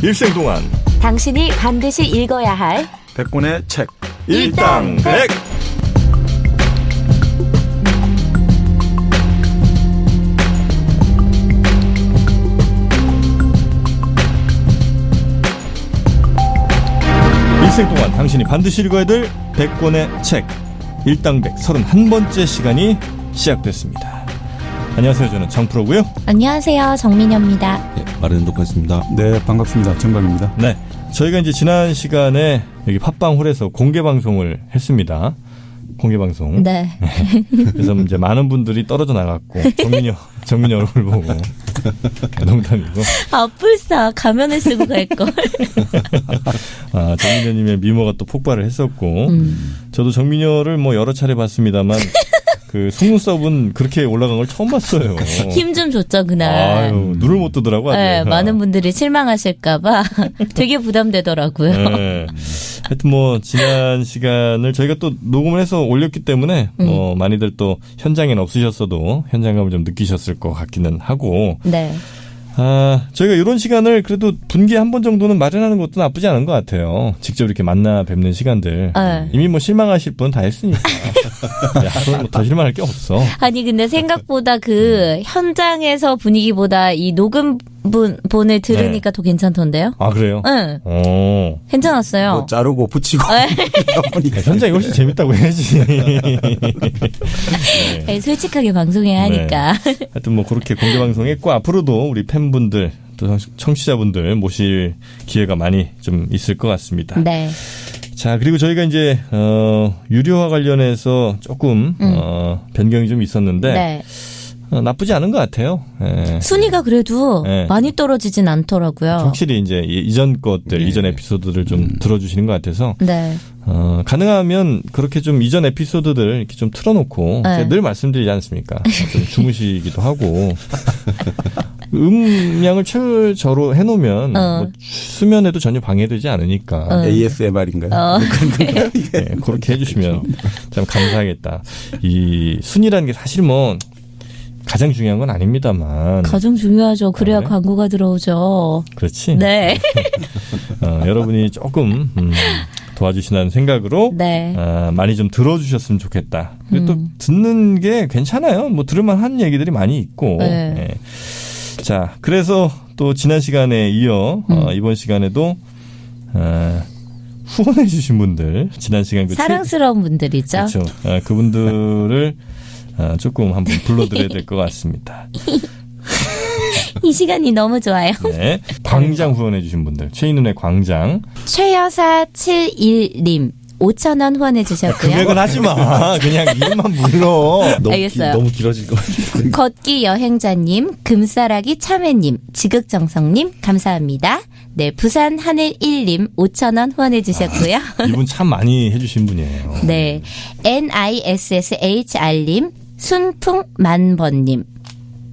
일생 동안 당신이 반드시 읽어야 할 100권의 책 일당백. 일생 동안 당신이 반드시 읽어야 될 100권의 책 일당백 31번째 시간이 시작됐습니다. 안녕하세요. 저는 정프로고요. 안녕하세요. 정민여입니다. 네, 마른 독하겠습니다. 네, 반갑습니다. 정박입니다. 네, 저희가 이제 지난 시간에 여기 팟빵홀에서 공개 방송을 했습니다. 공개 방송. 네. 그래서 이제 많은 분들이 떨어져 나갔고 정민여 얼굴 보고 농담이고. 아, 불사 가면을 쓰고 갈 걸. 아, 정민여님의 미모가 또 폭발을 했었고, 저도 정민여를 뭐 여러 차례 봤습니다만. 그 속눈썹은 그렇게 올라간 걸 처음 봤어요. 힘 좀 줬죠 그날. 아유, 눈을 못 뜨더라고. 네, 많은 분들이 실망하실까봐 되게 부담되더라고요. 네. 하여튼 뭐 지난 시간을 저희가 또 녹음을 해서 올렸기 때문에 뭐 많이들 또 현장에는 없으셨어도 현장감을 좀 느끼셨을 것 같기는 하고. 네. 아, 저희가 이런 시간을 그래도 분기에 한 번 정도는 마련하는 것도 나쁘지 않은 것 같아요. 직접 이렇게 만나 뵙는 시간들. 네. 이미 뭐 실망하실 분은 다 했으니까. 앞으로는 뭐 더 실망할 게 없어. 아니 근데 생각보다 그 현장에서 분위기보다 이 녹음본을 들으니까 더 괜찮던데요? 아, 그래요? 응. 오. 괜찮았어요. 뭐 자르고 붙이고. 야, 현장이 훨씬 재밌다고 해야지. 네, 솔직하게 방송해야 하니까. 네. 하여튼 뭐 그렇게 공개 방송했고 앞으로도 우리 팬분들 또 청취자분들 모실 기회가 많이 좀 있을 것 같습니다. 네. 자, 그리고 저희가 이제 유료화 관련해서 조금 변경이 좀 있었는데 네. 나쁘지 않은 것 같아요. 네. 순위가 그래도 네. 많이 떨어지진 않더라고요. 확실히 이제 이전 것들, 이전 에피소드를 좀 들어주시는 것 같아서 네. 가능하면 그렇게 좀 이전 에피소드들 이렇게 좀 틀어놓고 네. 제가 늘 말씀드리지 않습니까? 좀 주무시기도 하고 음량을 최저로 해놓으면 뭐 수면에도 전혀 방해되지 않으니까 ASMR인가요? 네, 그렇게 해주시면 참 감사하겠다. 이 순위라는 게 사실 뭐 가장 중요한 건 아닙니다만 가장 중요하죠. 그래야 네. 광고가 들어오죠. 그렇지. 네. 여러분이 조금 도와주신다는 생각으로 네. 많이 좀 들어주셨으면 좋겠다. 그리고 또 듣는 게 괜찮아요. 뭐 들을만한 얘기들이 많이 있고. 네. 네. 자, 그래서 또 지난 시간에 이어 이번 시간에도 후원해 주신 분들 지난 시간 사랑스러운 분들이죠. 그렇죠. 그분들을 조금 한번 불러드려야 될 것 같습니다. 이 시간이 너무 좋아요. 네, 광장 후원해 주신 분들 최인훈의 광장 최여사 71님 5,000원 후원해 주셨고요. 금액은 하지 마. 그냥 이름만 불러. 알겠어요. 너무 길어질 것 같아요. 걷기 여행자님, 금싸라기 참외님, 지극정성님 감사합니다. 네, 부산 하늘1님 5,000원 후원해 주셨고요. 이분 참 많이 해주신 분이에요. 네, NISSHR님, 순풍만번님.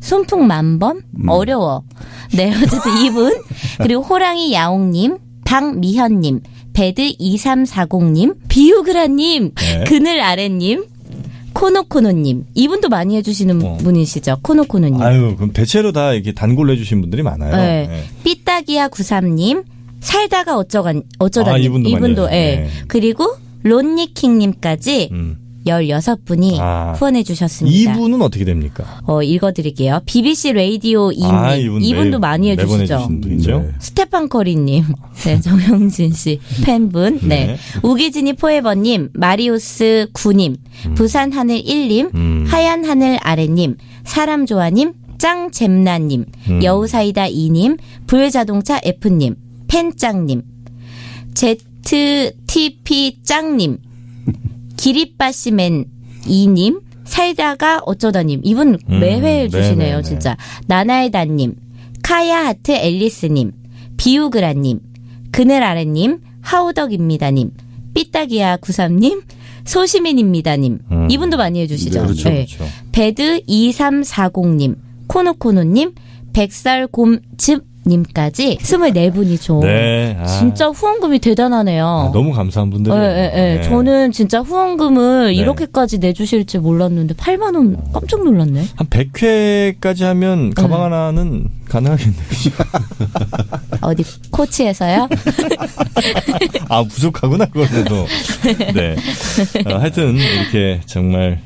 순풍만번? 어려워. 네, 어쨌든 이분. 그리고 호랑이 야옹님, 박미현님, 배드2340님, 비오그라님, 네. 그늘 아래님, 코노코노님. 이분도 많이 해주시는 분이시죠. 코노코노님. 아유, 그럼 대체로 다 이렇게 단골로 해주신 분들이 많아요. 네. 네. 삐딱이야 93님, 살다가 어쩌다님. 이분도 많이 예. 네. 그리고 론니킹님까지 16분이 후원해 주셨습니다. 이분은 어떻게 됩니까? 읽어드릴게요. BBC 라디오 이님. 이분도 많이 해주시죠. 매번 해주신 분이죠. 네. 스테판 커리님. 네, 정영진 씨 팬분. 네. 네. 우기진이 포에버님, 마리우스 9님, 부산 하늘 1님, 하얀 하늘 아래님, 사람 좋아님, 짱잼나님, 여우사이다 2님, 불자동차 F님, 팬짱님, ZTP 짱님, 기리빠시맨 2님, 살다가 어쩌다님. 이분 매회 해주시네요. 네네네. 진짜. 나나에다님, 카야하트 앨리스님, 비우그라님, 그늘아래님, 하우덕입니다님, 삐딱이야 93님, 소시민입니다님. 이분도 많이 해주시죠. 네, 그렇죠, 그렇죠. 배드2340님, 코노코노님, 백설곰즙 님까지 24분이죠. 네. 진짜 후원금이 대단하네요. 너무 감사한 분들이에요. 네. 저는 진짜 후원금을 이렇게까지 내주실지 몰랐는데 8만 원 깜짝 놀랐네. 한 100회까지 하면 가방 하나는 가능하겠네요. 어디 코치에서요? 부족하구나 그걸로도. 네. 하여튼 이렇게 정말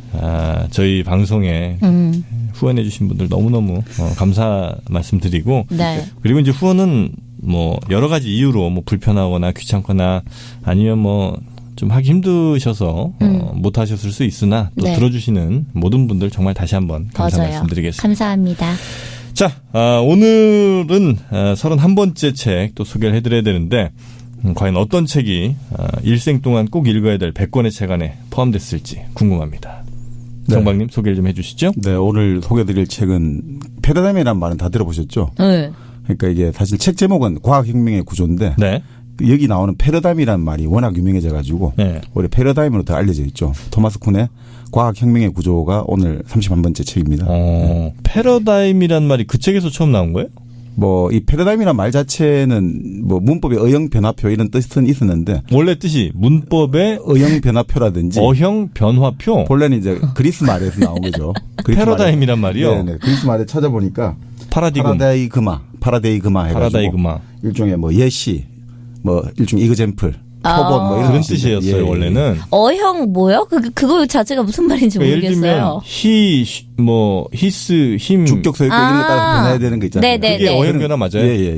저희 방송에 후원해 주신 분들 너무너무 감사 말씀드리고 네. 그리고 이제 후원은 뭐 여러 가지 이유로 뭐 불편하거나 귀찮거나 아니면 뭐 좀 하기 힘드셔서 못 하셨을 수 있으나 또 들어주시는 모든 분들 정말 다시 한번 감사 말씀드리겠습니다. 감사합니다. 자, 오늘은 31번째 책 또 소개를 해드려야 되는데 과연 어떤 책이 일생 동안 꼭 읽어야 될 100권의 책 안에 포함됐을지 궁금합니다. 정박님 소개를 좀 해주시죠. 네, 오늘 소개드릴 책은 패러다임이라는 말은 다 들어보셨죠? 네. 그러니까 이게 사실 책 제목은 과학혁명의 구조인데 네. 여기 나오는 패러다임이라는 말이 워낙 유명해져가지고 우리 패러다임으로 더 알려져 있죠. 토마스 쿤의 과학혁명의 구조가 오늘 31번째 책입니다. 패러다임이란 말이 그 책에서 처음 나온 거예요? 뭐 이 패러다임이란 말 자체는 뭐 문법의 어형 변화표 이런 뜻은 있었는데 원래 뜻이 문법의 어형 변화표라든지 어형 변화표 본래는 이제 그리스 말에서 나온 거죠. 패러다임이란 말이요? 네, 그리스 말에 찾아보니까 파라다이그마 해가지고 일종의 뭐 예시 뭐 일종의 이그젬플 표본 뭐 이런 그런 뜻이었어요. 원래는 어형 뭐요? 그거 자체가 무슨 말인지 그러니까 모르겠어요. 예를 들면 히스 힘 주격 소유격 이런 거 따라 변해야 되는 거 있잖아요. 네네. 그게 어형 변화 맞아요? 예.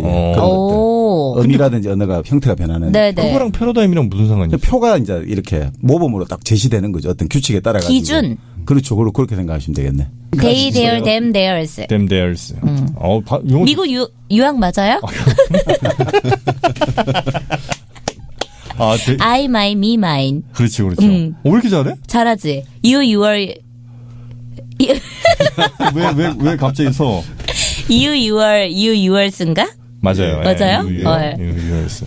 음이라든지 언어가 형태가 변하는. 네네. 그거랑 패러다임이랑 무슨 상관이죠? 표가 이제 이렇게 모범으로 딱 제시되는 거죠. 어떤 규칙에 따라 가지고. 기준. 그렇죠. 그렇게 생각하시면 되겠네. They, there, them, theirs. Them, theirs. 미국 유학 맞아요? I, my, me, mine. 그렇지. 왜 이렇게 잘해? 잘하지. You, your. 왜 갑자기 서? You, yours인가? 맞아요. yours.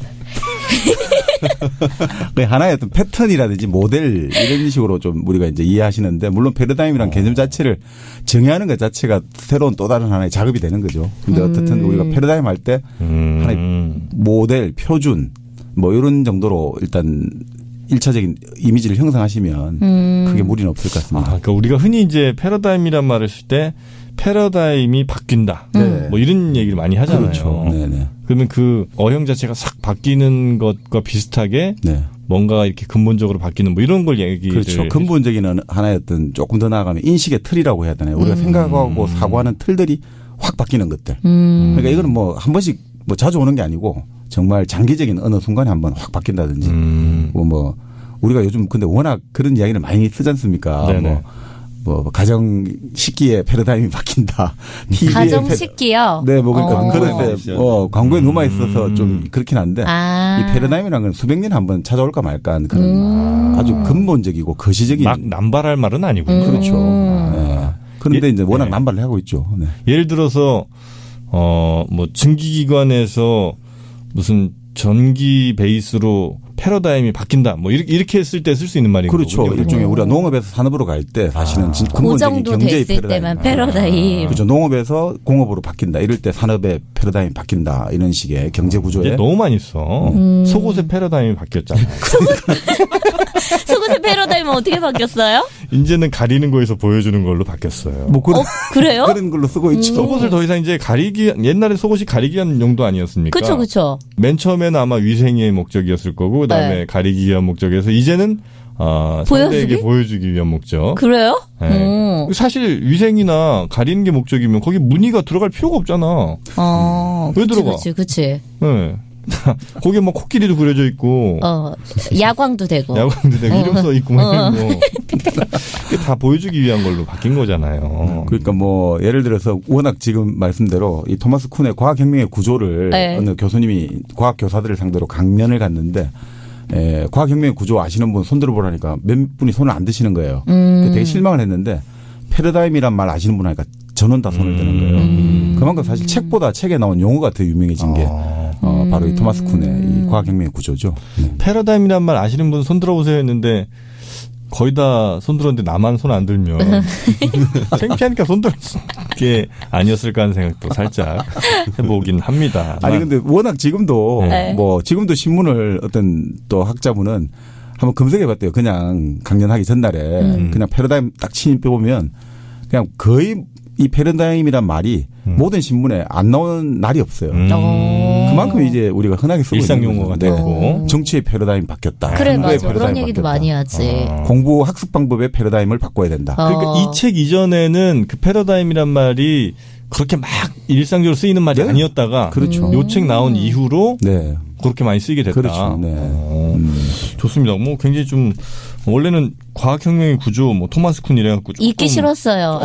하나의 어떤 패턴이라든지 모델 이런 식으로 좀 우리가 이제 이해하시는데 물론 패러다임이란 개념 자체를 정의하는 것 자체가 새로운 또 다른 하나의 작업이 되는 거죠. 근데 어떻든 우리가 패러다임 할 때 하나의 모델, 표준 뭐 이런 정도로 일단 1차적인 이미지를 형성하시면 크게 무리는 없을 것 같습니다. 그러니까 우리가 흔히 이제 패러다임이란 말을 쓸 때 패러다임이 바뀐다. 뭐 이런 얘기를 많이 하잖아요. 그렇죠. 네네. 그러면 그 어형 자체가 싹 바뀌는 것과 비슷하게 뭔가 이렇게 근본적으로 바뀌는 뭐 이런 걸 얘기를. 그렇죠. 근본적인 하나의 어떤 조금 더 나아가면 인식의 틀이라고 해야 되나요? 우리가 생각하고 사고하는 틀들이 확 바뀌는 것들. 그러니까 이거는 뭐 한 번씩 뭐 자주 오는 게 아니고 정말 장기적인 어느 순간에 한번 확 바뀐다든지 뭐 우리가 요즘 근데 워낙 그런 이야기를 많이 쓰지 않습니까? 뭐 가정 식기의 패러다임이 바뀐다. 가정 식기요? 네, 뭐 그러니까 그런데 광고에 너무 많이 있어서 좀 그렇긴 한데 이 패러다임이라는 건 수백 년에 한번 찾아올까 말까 하는 그런 아주 근본적이고 거시적인 막 남발할 말은 아니군요. 그렇죠. 네. 그런데 이제 워낙 남발을 하고 있죠. 네. 예를 들어서 뭐 증기기관에서 무슨 전기 베이스로 패러다임이 바뀐다. 뭐 이렇게 했을 때 쓸 수 있는 말이거든요. 그렇죠. 일종의 우리가 농업에서 산업으로 갈 때 사실은 그 정도 경제의 됐을 때만 패러다임. 그렇죠. 농업에서 공업으로 바뀐다. 이럴 때 산업의 패러다임이 바뀐다. 이런 식의 경제 구조에 너무 많이 써. 속옷의 패러다임이 바뀌었잖아요. 속옷의 패러다임은 어떻게 바뀌었어요? 이제는 가리는 거에서 보여주는 걸로 바뀌었어요. 뭐 그래요? 그런 걸로 쓰고 있죠. 속옷을 더 이상 이제 옛날에 속옷이 가리기 위한 용도 아니었습니까? 그렇죠. 맨 처음에는 아마 위생의 목적이었을 거고 그다음에 가리기 위한 목적에서 이제는 상대에게 보여주기 위한 목적. 그래요? 네. 사실 위생이나 가리는 게 목적이면 거기 무늬가 들어갈 필요가 없잖아. 왜 들어가? 그치. 네. 거기에 뭐 코끼리도 그려져 있고. 야광도 되고. 이름 써 있고 막 이런 거. 다 보여주기 위한 걸로 바뀐 거잖아요. 그러니까 뭐 예를 들어서 워낙 지금 말씀대로 이 토마스 쿤의 과학혁명의 구조를 어느 교수님이 과학 교사들을 상대로 강연을 갔는데 과학혁명의 구조 아시는 분 손들어 보라니까 몇 분이 손을 안 드시는 거예요. 되게 실망을 했는데 패러다임이란 말 아시는 분 하니까 전원 다 손을 드는 거예요. 그만큼 사실 책보다 책에 나온 용어가 더 유명해진 게 바로 이 토마스 쿤의 이 과학혁명의 구조죠. 패러다임이란 말 아시는 분 손 들어보세요 했는데 거의 다 손들었는데 나만 손 안 들면 창피하니까 손들 게 아니었을까 하는 생각도 살짝 해보긴 합니다. 아니 근데 워낙 지금도 지금도 신문을 어떤 또 학자분은 한번 검색해봤대요. 그냥 강연하기 전날에 그냥 패러다임 딱 침입해보면 그냥 거의 이 패러다임이란 말이 모든 신문에 안 나오는 날이 없어요. 그만큼 이제 우리가 흔하게 쓰고 일상 있는 용어가 거죠. 됐고 정치의 패러다임 바뀌었다. 그래 공부의 맞아. 그런 패러다임 얘기도 바뀌었다. 많이 하지. 공부 학습 방법의 패러다임을 바꿔야 된다. 그러니까 이 책 이전에는 그 패러다임이란 말이 그렇게 막 일상적으로 쓰이는 말이 네. 아니었다가 그렇죠. 요 책 나온 이후로 네. 그렇게 많이 쓰이게 됐다. 그렇죠. 네. 좋습니다. 뭐 굉장히 좀 원래는 과학혁명의 구조 뭐 토마스 쿤 이래갖고 조금 읽기 싫었어요.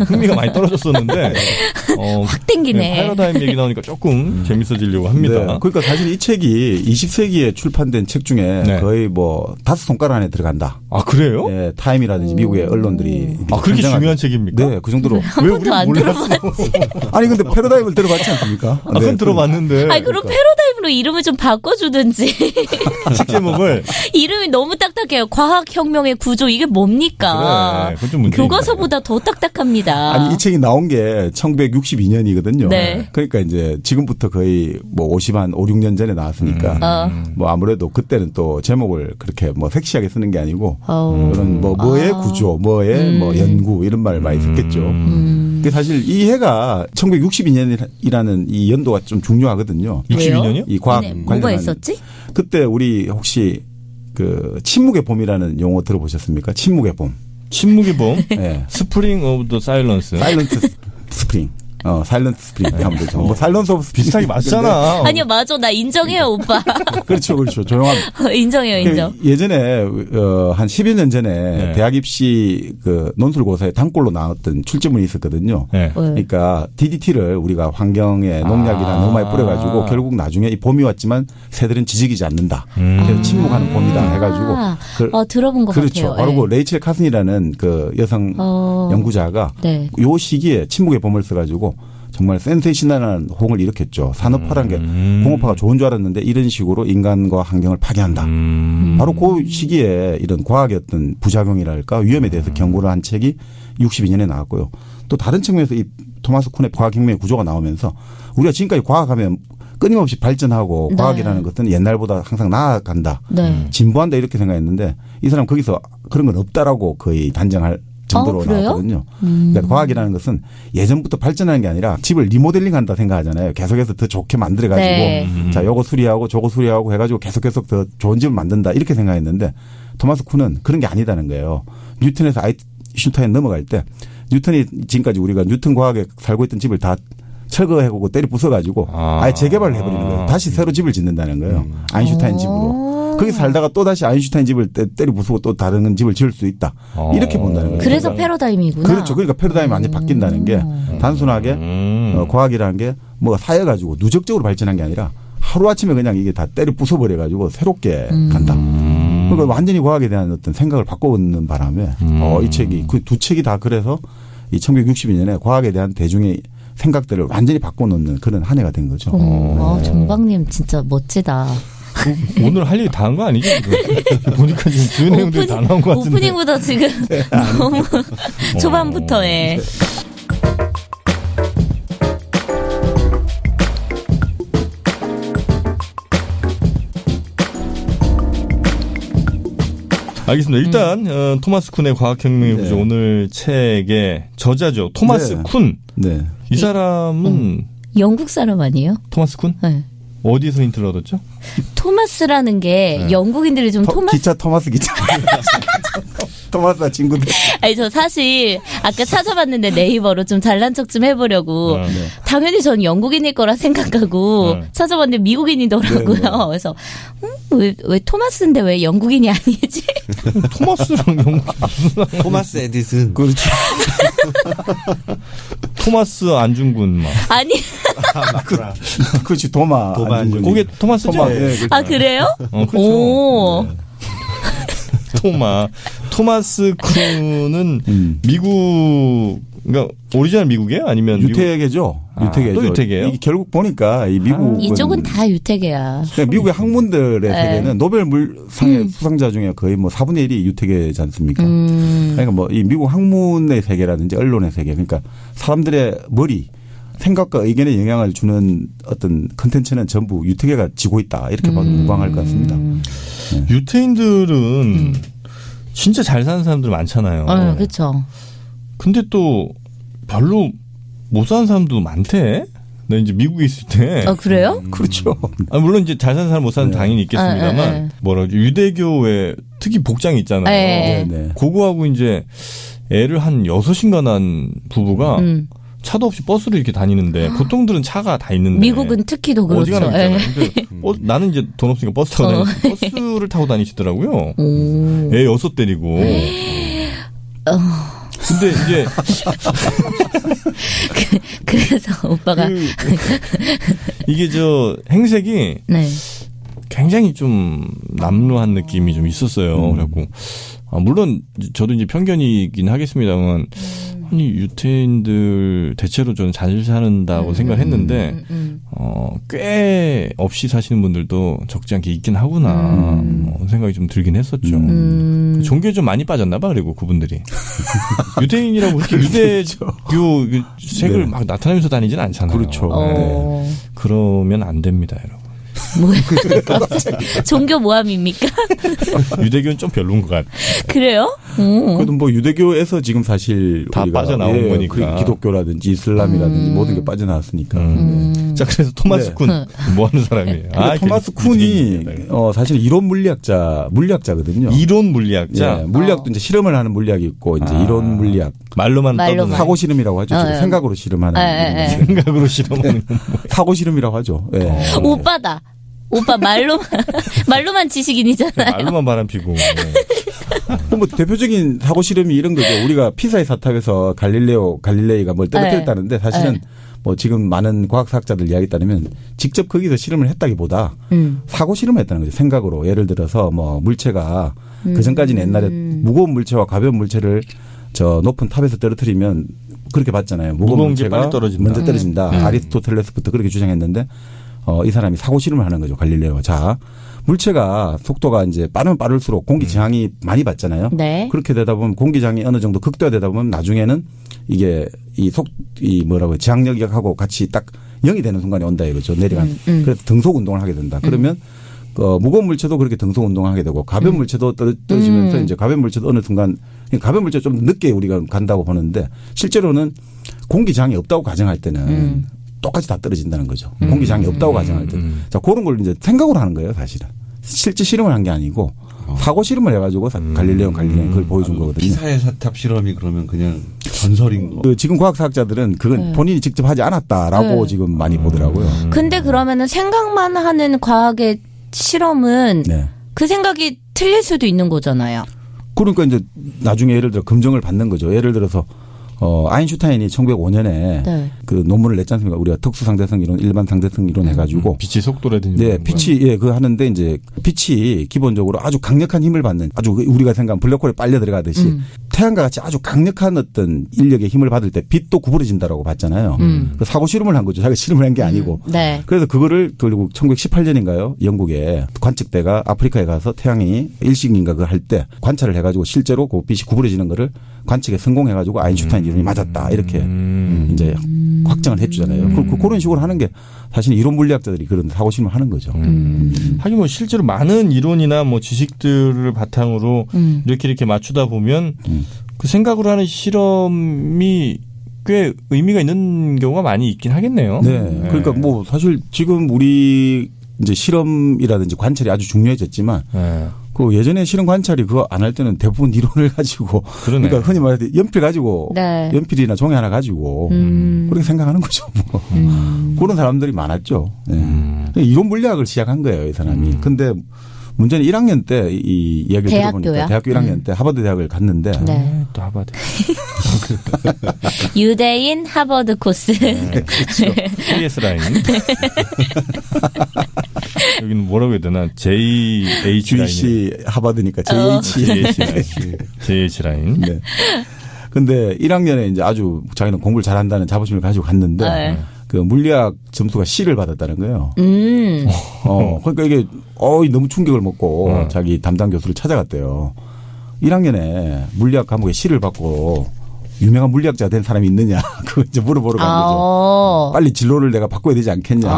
흥미가 많이 떨어졌었는데 확 땡기네. 패러다임 얘기 나오니까 조금 재밌어지려고 합니다. 네. 그러니까 사실 이 책이 20세기에 출판된 책 중에 네. 거의 뭐 5손가락 안에 들어간다. 아 그래요? 네, 타임이라든지 미국의 언론들이 아 그렇게 편정한- 중요한 책입니까? 네, 그 정도로. 한 번도 안 들어봤지. 아니 근데 패러다임을 들어봤지 않습니까? 아, 그건 들어봤는데 아니 그럼 패러다임으로 이름을 좀 바꿔주든지. 책 제목을 이름이 너무 딱딱해요. 과학혁명의 구조 이게 뭡니까? 그래, 그건 좀 문제입니다. 교과서보다 더 딱딱합니다. 아니 이 책이 나온 게 1962년이거든요. 네. 그러니까 이제 지금부터 거의 뭐 5, 6년 전에 나왔으니까 뭐 아무래도 그때는 또 제목을 그렇게 뭐 섹시하게 쓰는 게 아니고 그런 뭐의 구조, 뭐의 뭐 연구 이런 말을 많이 썼겠죠. 근데 사실 이 해가 1962년이라는 이 연도가 좀 중요하거든요. 62년이요? 이 과학 네, 뭐가 관련한. 있었지? 그때 우리 혹시 그 침묵의 봄이라는 용어 들어보셨습니까? 침묵의 봄. 침묵의 봄, 네. 스프링 오브 더 사일런스. 사일런트 스프링. 사일런트 스프링 하면 되죠. 뭐 사일런스 오브 스프링. 비슷하게 맞잖아. 아니요, 맞아. 나 인정해요, 오빠. 그렇죠, 그렇죠. 조용함. 인정해요, 인정. 예전에 한 10여 년 전에 네. 대학 입시 그 논술고사에 단골로 나왔던 출제문이 있었거든요. 네. 그러니까 DDT를 우리가 환경에 농약이나 너무 많이 뿌려가지고 결국 나중에 이 봄이 왔지만 새들은 지지기지 않는다. 그래서 침묵하는 봄이다 해가지고 들어본 것 그렇죠. 같아요. 바로 네. 그 레이첼 카슨이라는 그 여성 연구자가 네. 요 시기에 침묵의 봄을 써가지고 정말 센세이셔널한 호응을 일으켰죠. 산업화라는 게 공업화가 좋은 줄 알았는데 이런 식으로 인간과 환경을 파괴한다. 바로 그 시기에 이런 과학의 어떤 부작용이랄까 위험에 대해서 경고를 한 책이 62년에 나왔고요. 또 다른 측면에서 이 토마스 쿤의 과학혁명의 구조가 나오면서 우리가 지금까지 과학하면 끊임없이 발전하고 네. 과학이라는 것은 옛날보다 항상 나아간다. 네. 진보한다 이렇게 생각했는데 이 사람 거기서 그런 건 없다라고 거의 단정할 정도로 그래요? 나왔거든요. 그러니까 과학이라는 것은 예전부터 발전하는 게 아니라 집을 리모델링한다 생각하잖아요. 계속해서 더 좋게 만들어가지고 네. 자 요거 수리하고 저거 수리하고 해가지고 계속 더 좋은 집을 만든다 이렇게 생각했는데 토마스 쿤은 그런 게 아니다는 거예요. 뉴턴에서 아인슈타인 넘어갈 때 뉴턴이 지금까지 우리가 뉴턴 과학에 살고 있던 집을 다 철거해보고 때려 부숴가지고 아예 재개발을 해버리는 거예요. 다시 새로 집을 짓는다는 거예요. 아인슈타인 집으로. 거기 살다가 또 다시 아인슈타인 집을 때려 부수고 또 다른 집을 지을 수 있다. 이렇게 본다는 거예요. 그래서 패러다임이구나. 그렇죠. 그러니까 패러다임이 완전히 바뀐다는 게 단순하게 과학이라는 게 뭐가 쌓여가지고 누적적으로 발전한 게 아니라 하루아침에 그냥 이게 다 때려 부숴버려가지고 새롭게 간다. 그러니까 완전히 과학에 대한 어떤 생각을 바꿔놓는 바람에 이 책이 그 두 책이 다 그래서 이 1962년에 과학에 대한 대중의 생각들을 완전히 바꿔놓는 그런 한 해가 된 거죠. 정박님 진짜 멋지다. 오늘 할 일이 다 한 거 아니죠? 지금? 보니까 지금 주요 내용들이 다 나온 것 같은데. 오프닝보다 지금 너무 초반부터 해. 알겠습니다. 일단 토마스 쿤의 과학혁명의 구조 오늘 책의 저자죠. 토마스 네. 쿤. 네. 이 사람은 영국 사람 아니에요? 토마스 쿤? 네. 어디서 힌트를 얻었죠? 토마스라는 게 영국인들이 좀 기차 토마스 기차. 토마스와 친구들. 아니 저 사실 아까 찾아봤는데 네이버로 좀 잘난 척 좀 해보려고 네. 당연히 전 영국인일 거라 생각하고 네. 찾아봤는데 미국인이더라고요. 네, 네. 그래서 왜 토마스인데 왜 영국인이 아니지? 토마스랑 영국 무슨 토마스 에디슨. 그렇죠. 토마스 안중근 막. 아니 그렇지 도마. 도마 안중근. 그게 토마스죠? 토마. 네, 그렇죠. 아 그래요? 그렇죠. 오. 네. 토마스 쿤은 미국, 그러니까 오리지널 미국이에요? 아니면 유태계죠. 유태계죠. 또 유태계예요? 이게 결국 보니까 이 미국 이쪽은 다 유태계야. 미국의 학문들의 네. 세계는 노벨물상의 수상자 중에 거의 뭐 4분의 1이 유태계지 않습니까? 그러니까 뭐 이 미국 학문의 세계라든지 언론의 세계, 그러니까 사람들의 머리, 생각과 의견에 영향을 주는 어떤 컨텐츠는 전부 유태계가 지고 있다, 이렇게 봐도 무방할 것 같습니다. 네. 유태인들은 진짜 잘 사는 사람들 많잖아요. 그렇죠. 근데 또 별로 못 사는 사람도 많대. 나 이제 미국에 있을 때. 그래요? 그렇죠. 물론 이제 잘 사는 사람 못 사는 당연히 있겠습니다만 뭐라죠? 유대교의 특히 복장이 있잖아요. 네. 그거하고 이제 애를 한 6인가 낳은 부부가 차도 없이 버스를 이렇게 다니는데 보통들은 차가 다 있는데 미국은 특히 더 그렇죠. 어지간하면 있잖아요. 근데 나는 이제 돈 없으니까 버스 타고 버스를 타고 다니시더라고요. 애 6 데리고. 근데 이제 그래서 오빠가 이게 저 행색이 네. 굉장히 좀 남루한 느낌이 좀 있었어요. 그래갖고 물론 저도 이제 편견이긴 하겠습니다만 아니 유태인들 대체로 저는 잘 산다고 생각했는데 꽤 없이 사시는 분들도 적지 않게 있긴 하구나 생각이 좀 들긴 했었죠. 종교에 좀 많이 빠졌나 봐. 그리고 그분들이 유태인이라고 그렇게 유대교 색을 네. 막 나타내면서 다니진 않잖아요. 그렇죠. 네. 그러면 안 됩니다, 여러분. 뭐야? 종교 모함입니까? 유대교는 좀 별로인 것 같아요. 그래요? 그래도 뭐 유대교에서 지금 사실 다 우리가 빠져나온 거니까. 기독교라든지 이슬람이라든지 모든 게 빠져나왔으니까. 자, 그래서 토마스 네. 쿤 뭐 하는 사람이에요? 토마스 쿤이 사실 이론 물리학자거든요. 이론 물리학자. 예, 물리학도 이제 실험을 하는 물리학이 있고 이제 이론 물리학. 말로만 떠드는 사고 실험이라고 하죠. 지금 생각으로 실험하는. 생각으로 실험하는 사고 실험이라고 하죠. 예. 오빠다. 오빠 말로만 지식인이잖아요. 말로만 바람피고. 뭐 대표적인 사고 실험이 이런 거죠. 우리가 피사의 사탑에서 갈릴레이가 뭘 떨어뜨렸다는데 사실은 뭐 지금 많은 과학사학자들 이야기에 따르면 직접 거기서 실험을 했다기보다 사고 실험을 했다는 거죠. 생각으로. 예를 들어서 뭐 물체가 그전까지는 옛날에 무거운 물체와 가벼운 물체를 저 높은 탑에서 떨어뜨리면 그렇게 봤잖아요. 무거운 물체가 먼저 떨어진다. 아리스토텔레스부터 그렇게 주장했는데 이 사람이 사고 실험을 하는 거죠. 갈릴레오. 자, 물체가 속도가 이제 빠르면 빠를수록 공기 저항이 많이 받잖아요. 네. 그렇게 되다 보면 공기 저항이 어느 정도 극대화되다 보면 나중에는 이게 저항력하고 같이 딱 0이 되는 순간이 온다 이거죠. 내려간. 그래서 등속 운동을 하게 된다. 그러면 무거운 물체도 그렇게 등속 운동을 하게 되고 가벼운 물체도 떨어지면서 이제 가벼운 물체도 어느 순간 가벼운 물체 좀 늦게 우리가 간다고 보는데 실제로는 공기 저항이 없다고 가정할 때는 똑같이 다 떨어진다는 거죠. 공기 저항이 없다고 가정할 때. 자, 그런 걸 이제 생각으로 하는 거예요, 사실은. 실제 실험을 한 게 아니고 사고 실험을 해가지고 갈릴레오 그걸 보여준 거거든요. 피사의 사탑 실험이 그러면 그냥 전설인 거. 지금 과학사학자들은 그건 본인이 직접 하지 않았다라고 지금 많이 보더라고요. 근데 그러면은 생각만 하는 과학의 실험은 그 생각이 틀릴 수도 있는 거잖아요. 그러니까 이제 나중에 예를 들어 검증을 받는 거죠. 예를 들어서 아인슈타인이 1905년에 그 논문을 냈지 않습니까? 우리가 특수상대성 이론, 일반 상대성 이론 해가지고. 빛의 속도라든지. 네, 빛이, 그거 하는데 이제 빛이 기본적으로 아주 강력한 힘을 받는 아주 우리가 생각하는 블랙홀에 빨려 들어가듯이 태양과 같이 아주 강력한 어떤 인력의 힘을 받을 때 빛도 구부러진다라고 봤잖아요. 그 사고 실험을 한 거죠. 자기가 실험을 한 게 아니고. 네. 그래서 그거를 결국 1918년인가요? 영국에 관측대가 아프리카에 가서 태양이 일식인가 그거 할 때 관찰을 해가지고 실제로 그 빛이 구부러지는 거를 관측에 성공해가지고 아인슈타인 이론이 맞았다. 이렇게 이제 확정을 해주잖아요. 그런 식으로 하는 게 사실 이론 물리학자들이 그런 사고 실험을 하는 거죠. 하긴 뭐 실제로 많은 이론이나 뭐 지식들을 바탕으로 이렇게 맞추다 보면 그 생각으로 하는 실험이 꽤 의미가 있는 경우가 많이 있긴 하겠네요. 네. 그러니까 뭐 사실 지금 우리 이제 실험이라든지 관찰이 아주 중요해졌지만 그 예전에 실험 관찰이 그거 안 할 때는 대부분 이론을 가지고 그러니까 흔히 말해 연필 가지고 연필이나 종이 하나 가지고 그렇게 생각하는 거죠. 뭐. 그런 사람들이 많았죠. 네. 이론 물리학을 시작한 거예요, 이 사람이. 근데 문제는 1학년 때 이 이야기를 들어보니까 대학교 1학년 때 하버드 대학을 갔는데 또 하버드. 유대인 하버드 코스. 그렇죠. KS 라인. 여기는 뭐라고 해야 되나? JH 라인. GC 하버드니까 JH 라인. 네. 근데 1학년에 이제 아주 자기는 공부를 잘한다는 자부심을 가지고 갔는데 그 물리학 점수가 C를 받았다는 거예요. 그러니까 이게 너무 충격을 먹고 자기 담당 교수를 찾아갔대요. 1학년에 물리학 과목에 C를 받고 유명한 물리학자 된 사람이 있느냐 그거 이제 물어보러 간 거죠. 빨리 진로를 내가 바꿔야 되지 않겠냐.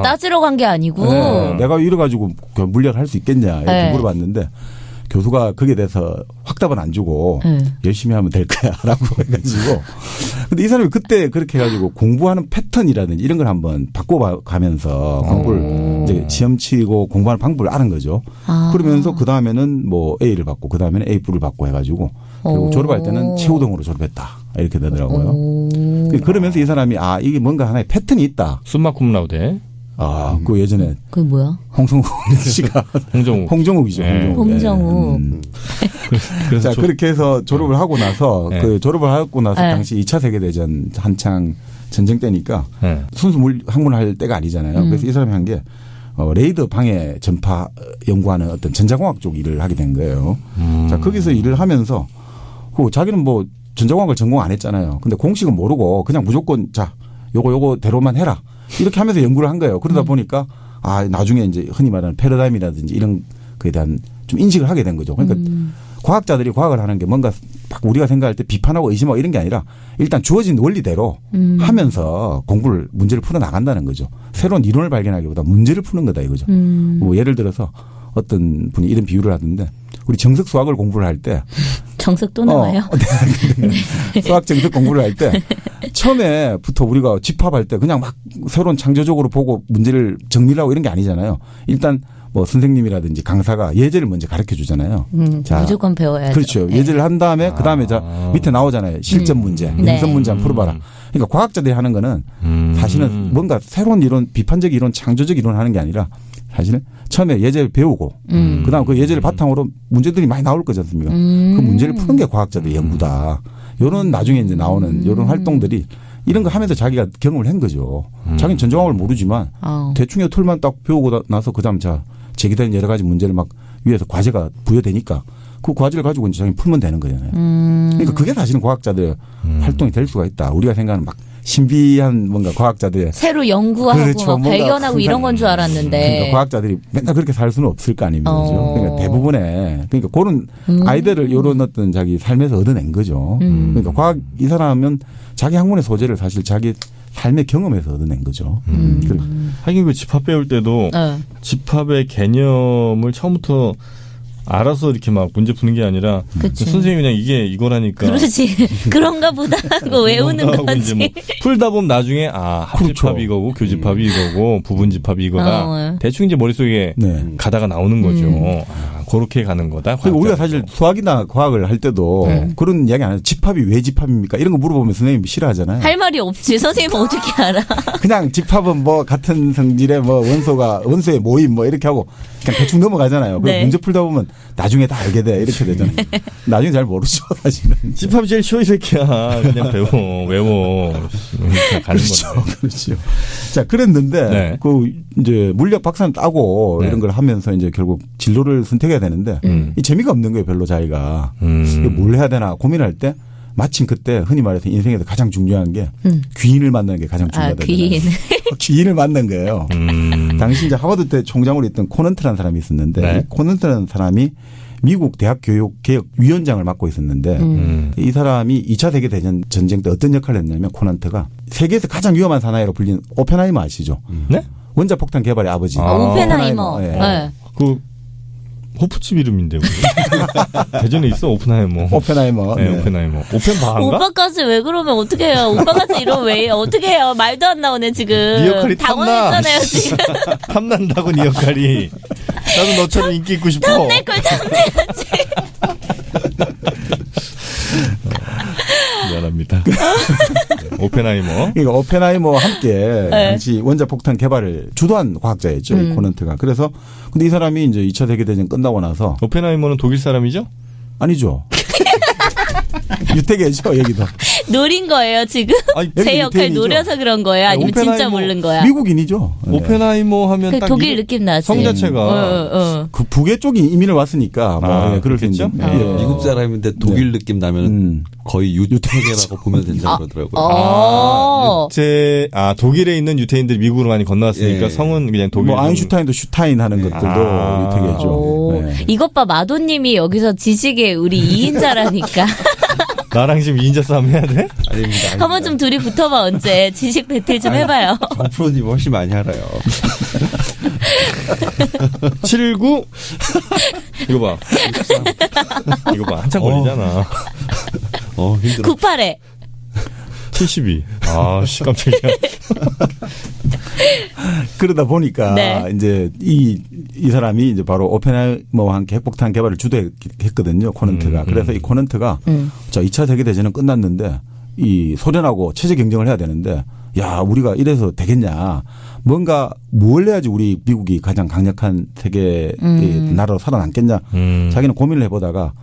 따지러 간 게 아니고. 네, 내가 이래가지고 물리학을 할 수 있겠냐 이렇게 네. 물어봤는데 교수가 거기에 대해서 확답은 안 주고 열심히 하면 될 거야라고 해가지고. 근데 이 사람이 그때 그렇게 해가지고 공부하는 패턴이라든지 이런 걸 한번 바꿔가면서 공부를 이제 시험 치고 공부하는 방법을 아는 거죠. 그러면서 그 다음에는 뭐 A를 받고 그 다음에는 A+를 받고 해가지고 그리고 졸업할 때는 최우등으로 졸업했다 이렇게 되더라고요. 그러면서 이 사람이 이게 뭔가 하나의 패턴이 있다. 숨마 쿰라우데. 그 예전에 그게 뭐야? 홍성욱 씨가 홍정욱이죠. 네. 홍정욱. 자 그렇게 해서 졸업을 하고 나서 네. 그 졸업을 하고 나서 네. 당시 2차 세계대전 한창 전쟁 때니까 네. 순수 학문할 때가 아니잖아요. 그래서 이 사람이 한 게 레이더 방해 전파 연구하는 어떤 전자공학 쪽 일을 하게 된 거예요. 자 거기서 일을 하면서 자기는 뭐 전자공학을 전공 안 했잖아요. 근데 공식은 모르고 그냥 무조건 자 요거대로만 해라. 이렇게 하면서 연구를 한 거예요. 그러다 보니까 나중에 이제 흔히 말하는 패러다임이라든지 이런 거에 대한 좀 인식을 하게 된 거죠. 그러니까 과학자들이 과학을 하는 게 뭔가 막 우리가 생각할 때 비판하고 의심하고 이런 게 아니라 일단 주어진 원리대로 하면서 문제를 풀어 나간다는 거죠. 새로운 이론을 발견하기보다 문제를 푸는 거다 이거죠. 뭐 예를 들어서 어떤 분이 이런 비유를 하던데 우리 정석 수학을 공부를 할 때 정석 또 나와요? 수학 정석 공부를 할 때 처음에부터 우리가 집합할 때 그냥 막 새로운 창조적으로 보고 문제를 정리를 하고 이런 게 아니잖아요. 일단 뭐 선생님이라든지 강사가 예제를 먼저 가르쳐 주잖아요. 자, 무조건 배워야죠. 그렇죠. 네. 예제를 한 다음에 그다음에 밑에 나오잖아요. 실전 문제, 능선 문제 한번 풀어봐라. 그러니까 과학자들이 하는 거는 사실은 뭔가 새로운 이론, 비판적 이론, 창조적 이론을 하는 게 아니라 사실은 처음에 예제를 배우고 그다음 그 예제를 바탕으로 문제들이 많이 나올 거지 않습니까? 그 문제를 푸는 게 과학자들의 연구다. 이런 나중에 이제 나오는 이런 활동들이 이런 거 하면서 자기가 경험을 한 거죠. 자기는 전자공학을 모르지만 대충의 툴만 딱 배우고 나서 그다음 제기되는 여러 가지 문제를 막 위에서 과제가 부여되니까 그 과제를 가지고 이제 자기는 풀면 되는 거잖아요. 그러니까 그게 사실은 과학자들의 활동이 될 수가 있다. 우리가 생각하는 막 신비한 뭔가 과학자들의 새로 연구하고 그렇죠. 막 발견하고 이런 건 줄 알았는데. 그러니까 과학자들이 맨날 그렇게 살 수는 없을 거 아닙니까? 그러니까 대부분의 그러니까 그런 아이들을 이런 어떤 자기 삶에서 얻어낸 거죠. 그러니까 이 사람은 자기 학문의 소재를 사실 자기 삶의 경험에서 얻어낸 거죠. 하긴 그 집합 배울 때도 집합의 개념을 처음부터 알아서 이렇게 막 문제 푸는 게 아니라 선생님이 그냥 이게 이거라니까. 그렇지. 그런가 보다 하고 외우는 거지. 이제 뭐 풀다 보면 나중에 합집합이 이거고 교집합이 이거고 부분집합이 이거다. 대충 이제 머릿속에 가다가 나오는 거죠. 그렇게 가는 거다. 그리고 우리가 사실 수학이나 과학을 할 때도 그런 이야기 안 해요. 집합이 왜 집합입니까? 이런 거 물어보면 선생님이 싫어하잖아요. 할 말이 없지. 선생님은 어떻게 알아? 그냥 집합은 뭐 같은 성질의 뭐 원소의 모임 뭐 이렇게 하고 그냥 대충 넘어가잖아요. 그리고 문제 풀다 보면 나중에 다 알게 돼. 이렇게 되잖아요. 나중에 잘 모르죠, 사실은. 집합이 제일 쉬워, 이 새끼야. 그냥 외워. 가는 그렇죠. 그렇죠. 자, 그랬는데, 이제 물리학 박사는 따고 이런 걸 하면서 이제 결국 진로를 선택해야 되는데, 이 재미가 없는 거예요, 별로 자기가. 뭘 해야 되나 고민할 때, 마침 그때 흔히 말해서 인생에서 가장 중요한 게 귀인을 만나는 게 가장 중요하다. 귀인을 만난 거예요. 당시 이제 하버드 때 총장으로 있던 코넌트라는 사람이 있었는데 이 코넌트라는 사람이 미국 대학 교육 개혁 위원장을 맡고 있었는데 이 사람이 2차 세계대전 전쟁 때 어떤 역할을 했냐면 코넌트가 세계에서 가장 위험한 사나이로 불리는 오펜하이머 아시죠? 네? 원자폭탄 개발의 아버지. 오펜하이머. 호프집 이름인데 대전에 있어 오펜하이머. 오펜하이머. 네, 오펜하이머. 오펜바인가? 오빠까지 왜 그러면 어떻게 해요? 오빠까지 이러면 왜 해요? 어떻게 해요? 말도 안 나오네 지금. 네 역할이 당황했잖아요 지금. 탐난다고 네 역할이. 나도 너처럼 인기 있고 싶어. 탐낼 걸 탐내야지. 미안합니다. 오펜하이머. 그러니까 오펜하이머와 함께 당시 원자폭탄 개발을 주도한 과학자였죠. 이 코넌트가. 그래서 근데 이 사람이 이제 2차 세계대전 끝나고 나서 오펜하이머는 독일 사람이죠? 아니죠. 유태계죠, 여기도. 노린 거예요 지금? 아니, 제 역할 유태인이죠. 노려서 그런 거예요? 아니면 진짜 모르는 거야? 미국인이죠. 오펜하이머 하면 딱 독일 느낌 나지. 성 자체가 그 북의 쪽이 이민을 왔으니까 뭐 그럴 수 그렇겠죠? 있는데 미국 사람인데 독일 느낌 나면 거의 유태계라고 보면 된다고 그러더라고요. 독일에 있는 유태인들이 미국으로 많이 건너왔으니까 성은 그냥 독일. 뭐 아인슈타인도 슈타인 하는 것들도 유태계죠. 이것 봐 마도님이 여기서 지식에 우리 2인자라니까. 나랑 지금 2인자 싸움 해야 돼? 아닙니다. 한번 좀 둘이 붙어봐 언제. 지식 배틀 좀 해봐요. 정프로님 훨씬 많이 알아요. 79 이거 봐. 이거 봐. 한참 걸리잖아. 힘들어. 98에 72. 씨 깜짝이야. 그러다 보니까 이제 이 사람이 이제 바로 오펜하이머와 함께 핵폭탄 개발을 주도했거든요. 코넌트가. 그래서 이 코넌트가 자 2차 세계대전은 끝났는데 이 소련하고 체제 경쟁을 해야 되는데 야 우리가 이래서 되겠냐. 뭔가 뭘 해야지 우리 미국이 가장 강력한 세계 나라로 살아남겠냐. 자기는 고민을 해보다가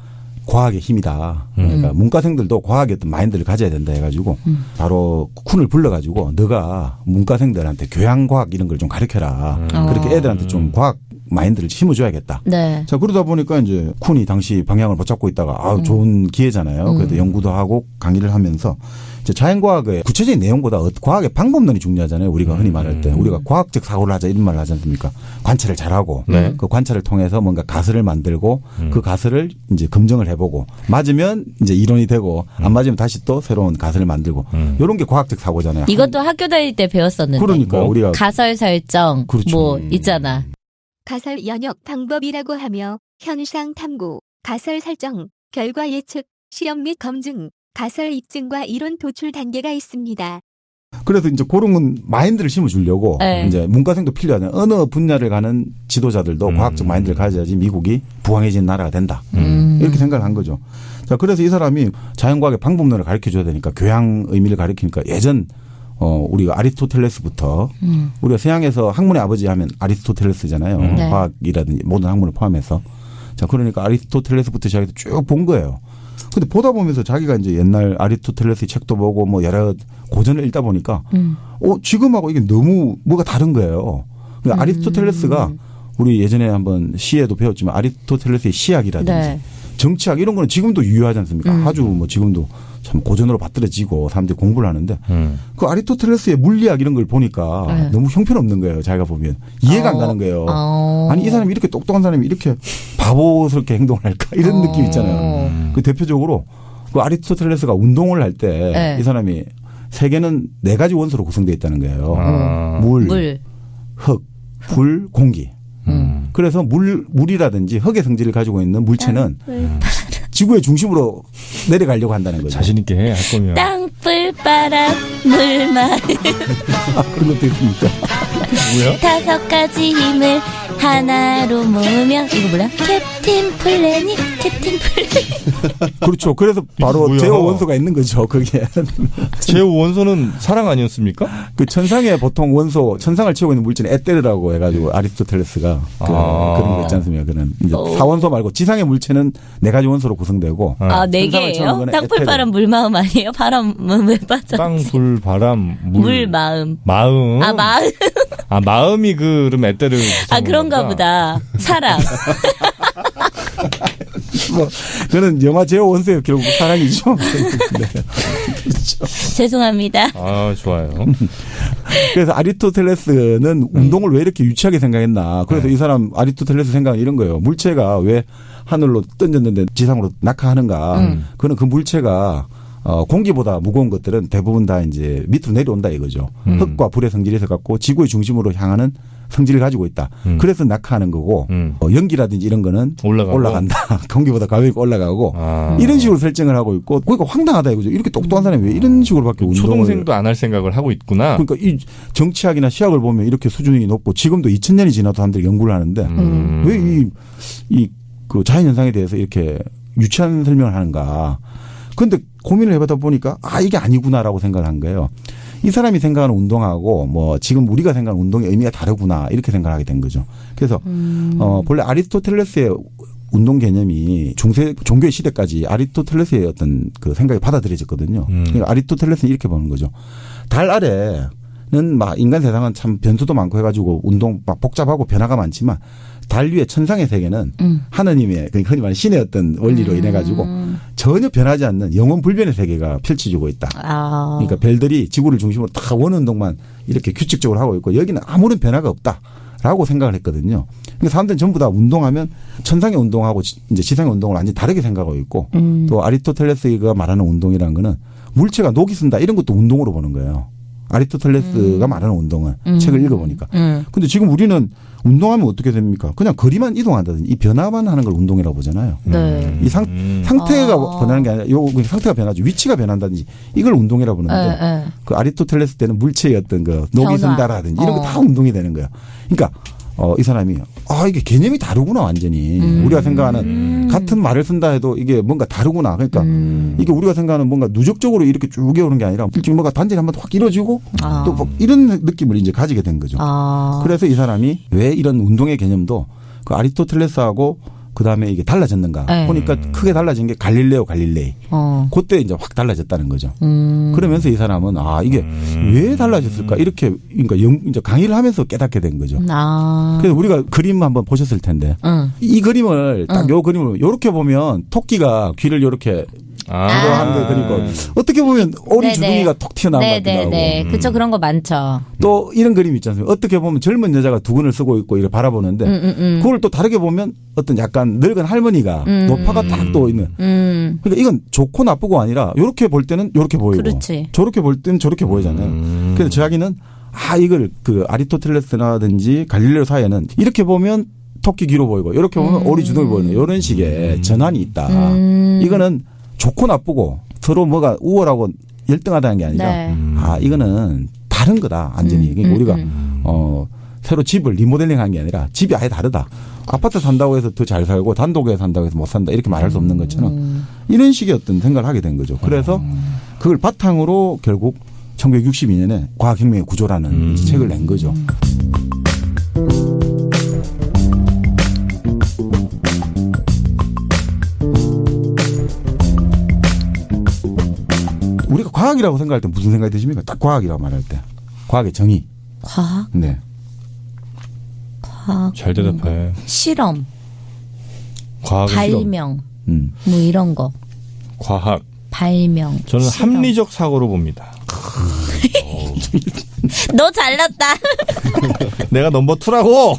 과학의 힘이다. 그러니까 문과생들도 과학의 어떤 마인드를 가져야 된다 해가지고 바로 쿤을 불러가지고 너가 문과생들한테 교양과학 이런 걸 좀 가르쳐라. 그렇게 애들한테 좀 과학 마인드를 심어줘야겠다. 네. 자 그러다 보니까 이제 쿤이 당시 방향을 못 잡고 있다가 좋은 기회잖아요. 그래도 연구도 하고 강의를 하면서 이제 자연과학의 구체적인 내용보다 과학의 방법론이 중요하잖아요. 우리가 흔히 말할 때 우리가 과학적 사고를 하자 이런 말을 하지 않습니까? 관찰을 잘하고 그 관찰을 통해서 뭔가 가설을 만들고 그 가설을 이제 검증을 해보고 맞으면 이제 이론이 되고 안 맞으면 다시 또 새로운 가설을 만들고 이런 게 과학적 사고잖아요. 이것도 학교 다닐 때 배웠었는데. 그러니까 우리가 가설 설정 그렇죠. 뭐 있잖아. 가설 연역 방법이라고 하며 현상 탐구, 가설 설정, 결과 예측, 실험 및 검증, 가설 입증과 이론 도출 단계가 있습니다. 그래서 이제 그런 건 마인드를 심어주려고 이제 문과생도 필요하잖아요. 어느 분야를 가는 지도자들도 과학적 마인드를 가져야지 미국이 부강해진 나라가 된다. 이렇게 생각을 한 거죠. 자, 그래서 이 사람이 자연과학의 방법론을 가르쳐줘야 되니까 교양 의미를 가르치니까 예전 우리가 아리스토텔레스부터 우리가 서양에서 학문의 아버지 하면 아리스토텔레스잖아요. 네. 과학이라든지 모든 학문을 포함해서. 자, 그러니까 아리스토텔레스부터 시작해서 쭉 본 거예요. 근데 보다 보면서 자기가 이제 옛날 아리스토텔레스의 책도 보고 뭐 여러 고전을 읽다 보니까 지금하고 이게 너무 뭐가 다른 거예요. 그러니까 아리스토텔레스가 우리 예전에 한번 시에도 배웠지만 아리스토텔레스의 시학이라든지 정치학 이런 거는 지금도 유효하지 않습니까? 아주 뭐 지금도 참 고전으로 받들어지고 사람들이 공부를 하는데 그 아리스토텔레스의 물리학 이런 걸 보니까 너무 형편없는 거예요. 자기가 보면 이해가 안 가는 거예요. 아니 이 사람이 이렇게 똑똑한 사람이 이렇게 바보스럽게 행동을 할까 이런 느낌 있잖아요. 그 대표적으로 그 아리스토텔레스가 운동을 할 때 이 사람이 세계는 4가지 원소로 구성되어 있다는 거예요. 물, 흙, 불, 공기. 그래서 물이라든지 흙의 성질을 가지고 있는 물체는 지구의 중심으로 내려가려고 한다는 거죠. 자신 있게 해, 할 거면. 땅, 불, 바람, 물, 마을. 그런 것도 있습니까? 뭐야? 5가지 힘을 하나로 모으면 이거 뭐야? 캡틴 플래닛, 캡틴 플래닛. 그렇죠. 그래서 바로 제오 원소가 있는 거죠. 그게. 제오 원소는 사랑 아니었습니까? 그 천상에 보통 원소, 천상을 채우고 있는 물질은 에테르라고 해가지고 아리스토텔레스가 그런 거 있지 않습니까? 그는 이제 사원소 말고 지상의 물체는 4가지 원소로 구성되고. 4개예요? 땅, 불, 바람, 물, 마음 아니에요? 바람은 왜 빠졌지? 땅, 불, 바람, 물, 마음. 마음. 마음. 마음이 그럼 에테르. 그런가 보다. 사랑. 뭐 그는 영화 제오 원소의 결국 사랑이죠. 네. 그렇죠. 죄송합니다. 좋아요. 그래서 아리스토텔레스는 운동을 왜 이렇게 유치하게 생각했나. 그래서 이 사람 아리스토텔레스 생각은 이런 거예요. 물체가 왜 하늘로 던졌는데 지상으로 낙하하는가. 그는 그 물체가 공기보다 무거운 것들은 대부분 다 이제 밑으로 내려온다 이거죠. 흙과 불의 성질에서 갖고 지구의 중심으로 향하는 성질을 가지고 있다. 그래서 낙하하는 거고 연기라든지 이런 거는 올라간다. 공기보다 가볍게 올라가고 이런 식으로 설정을 하고 있고 그러니까 황당하다 이거죠. 이렇게 똑똑한 사람이 왜 이런 식으로밖에 운동을. 초동생도 안 할 생각을 하고 있구나. 그러니까 이 정치학이나 시학을 보면 이렇게 수준이 높고 지금도 2000년이 지나도 사람들이 연구를 하는데 왜 그 자연현상에 대해서 이렇게 유치한 설명을 하는가. 그런데 고민을 해보다 보니까 이게 아니구나라고 생각을 한 거예요. 이 사람이 생각하는 운동하고 뭐 지금 우리가 생각하는 운동의 의미가 다르구나 이렇게 생각하게 된 거죠. 그래서 본래 아리스토텔레스의 운동 개념이 중세 종교의 시대까지 아리스토텔레스의 어떤 그 생각이 받아들여졌거든요. 그러니까 아리스토텔레스는 이렇게 보는 거죠. 달 아래는 막 인간 세상은 참 변수도 많고 해가지고 운동 막 복잡하고 변화가 많지만 달 위의 천상의 세계는 하느님의 흔히 말하는 신의 어떤 원리로 인해 가지고 전혀 변하지 않는 영원 불변의 세계가 펼쳐지고 있다. 그러니까 별들이 지구를 중심으로 다 원운동만 이렇게 규칙적으로 하고 있고 여기는 아무런 변화가 없다라고 생각을 했거든요. 그러니까 사람들은 전부 다 운동하면 천상의 운동하고 이제 지상의 운동을 완전히 다르게 생각하고 있고 또 아리스토텔레스가 말하는 운동이라는 거는 물체가 녹이 쓴다 이런 것도 운동으로 보는 거예요. 아리스토텔레스가 말하는 운동은 책을 읽어보니까. 근데 지금 우리는 운동하면 어떻게 됩니까? 그냥 거리만 이동한다든지 이 변화만 하는 걸 운동이라고 보잖아요. 네. 이 상태가 변하는 게 아니라 요 상태가 변하죠. 위치가 변한다든지 이걸 운동이라고 보는데 그 아리스토텔레스 때는 물체의 어떤 그 녹이 쓴다라든지 이런 거 다 운동이 되는 거예요. 그러니까 이 사람이 이게 개념이 다르구나 완전히 우리가 생각하는 같은 말을 쓴다 해도 이게 뭔가 다르구나. 그러니까 이게 우리가 생각하는 뭔가 누적적으로 이렇게 쭉 이어오는 게 아니라 일종의 뭔가 단절이 한번 확 이루어지고 또 뭐 이런 느낌을 이제 가지게 된 거죠. 그래서 이 사람이 왜 이런 운동의 개념도 그 아리스토텔레스하고 그다음에 이게 달라졌는가 보니까 크게 달라진 게 갈릴레이. 그때 이제 확 달라졌다는 거죠. 그러면서 이 사람은 이게 왜 달라졌을까 이렇게 그러니까 이제 강의를 하면서 깨닫게 된 거죠. 그래서 우리가 그림 한번 보셨을 텐데 이 그림을 딱 요 그림을 이렇게 보면 토끼가 귀를 이렇게 하는 거 그리고 어떻게 보면 오리 주둥이가 톡 튀어나온 것 같기도 하고. 그렇죠. 그런 거 많죠. 또 이런 그림 있지 않습니까? 어떻게 보면 젊은 여자가 두건을 쓰고 있고 이렇게 바라보는데 그걸 또 다르게 보면 어떤 약간 늙은 할머니가 노파가 딱 또 있는. 그러니까 이건 좋고 나쁘고 아니라 이렇게 볼 때는 이렇게 보이고 그렇지. 저렇게 볼 때는 저렇게 보이잖아요. 그래서 자기는 이걸 그 아리스토텔레스라든지 갈릴레오 사이에는 이렇게 보면 토끼 귀로 보이고 이렇게 보면 오리 주둥이 보이는 이런 식의 전환이 있다. 이거는 좋고 나쁘고 서로 뭐가 우월하고 열등하다는 게 아니라 이거는 다른 거다 완전히. 그러니까 우리가 새로 집을 리모델링한 게 아니라 집이 아예 다르다. 아파트 산다고 해서 더 잘 살고 단독에 산다고 해서 못 산다 이렇게 말할 수 없는 것처럼 이런 식의 어떤 생각을 하게 된 거죠. 그래서 그걸 바탕으로 결국 1962년에 과학혁명의 구조라는 책을 낸 거죠. 우리가 과학이라고 생각할 때 무슨 생각이 드십니까? 딱 과학이라고 말할 때. 과학의 정의. 과학? 네. 과학. 잘 대답해. 실험. 과학. 발명. 뭐 이런 거. 과학. 발명. 저는 실험. 합리적 사고로 봅니다. 너 잘났다. 내가 넘버 2라고.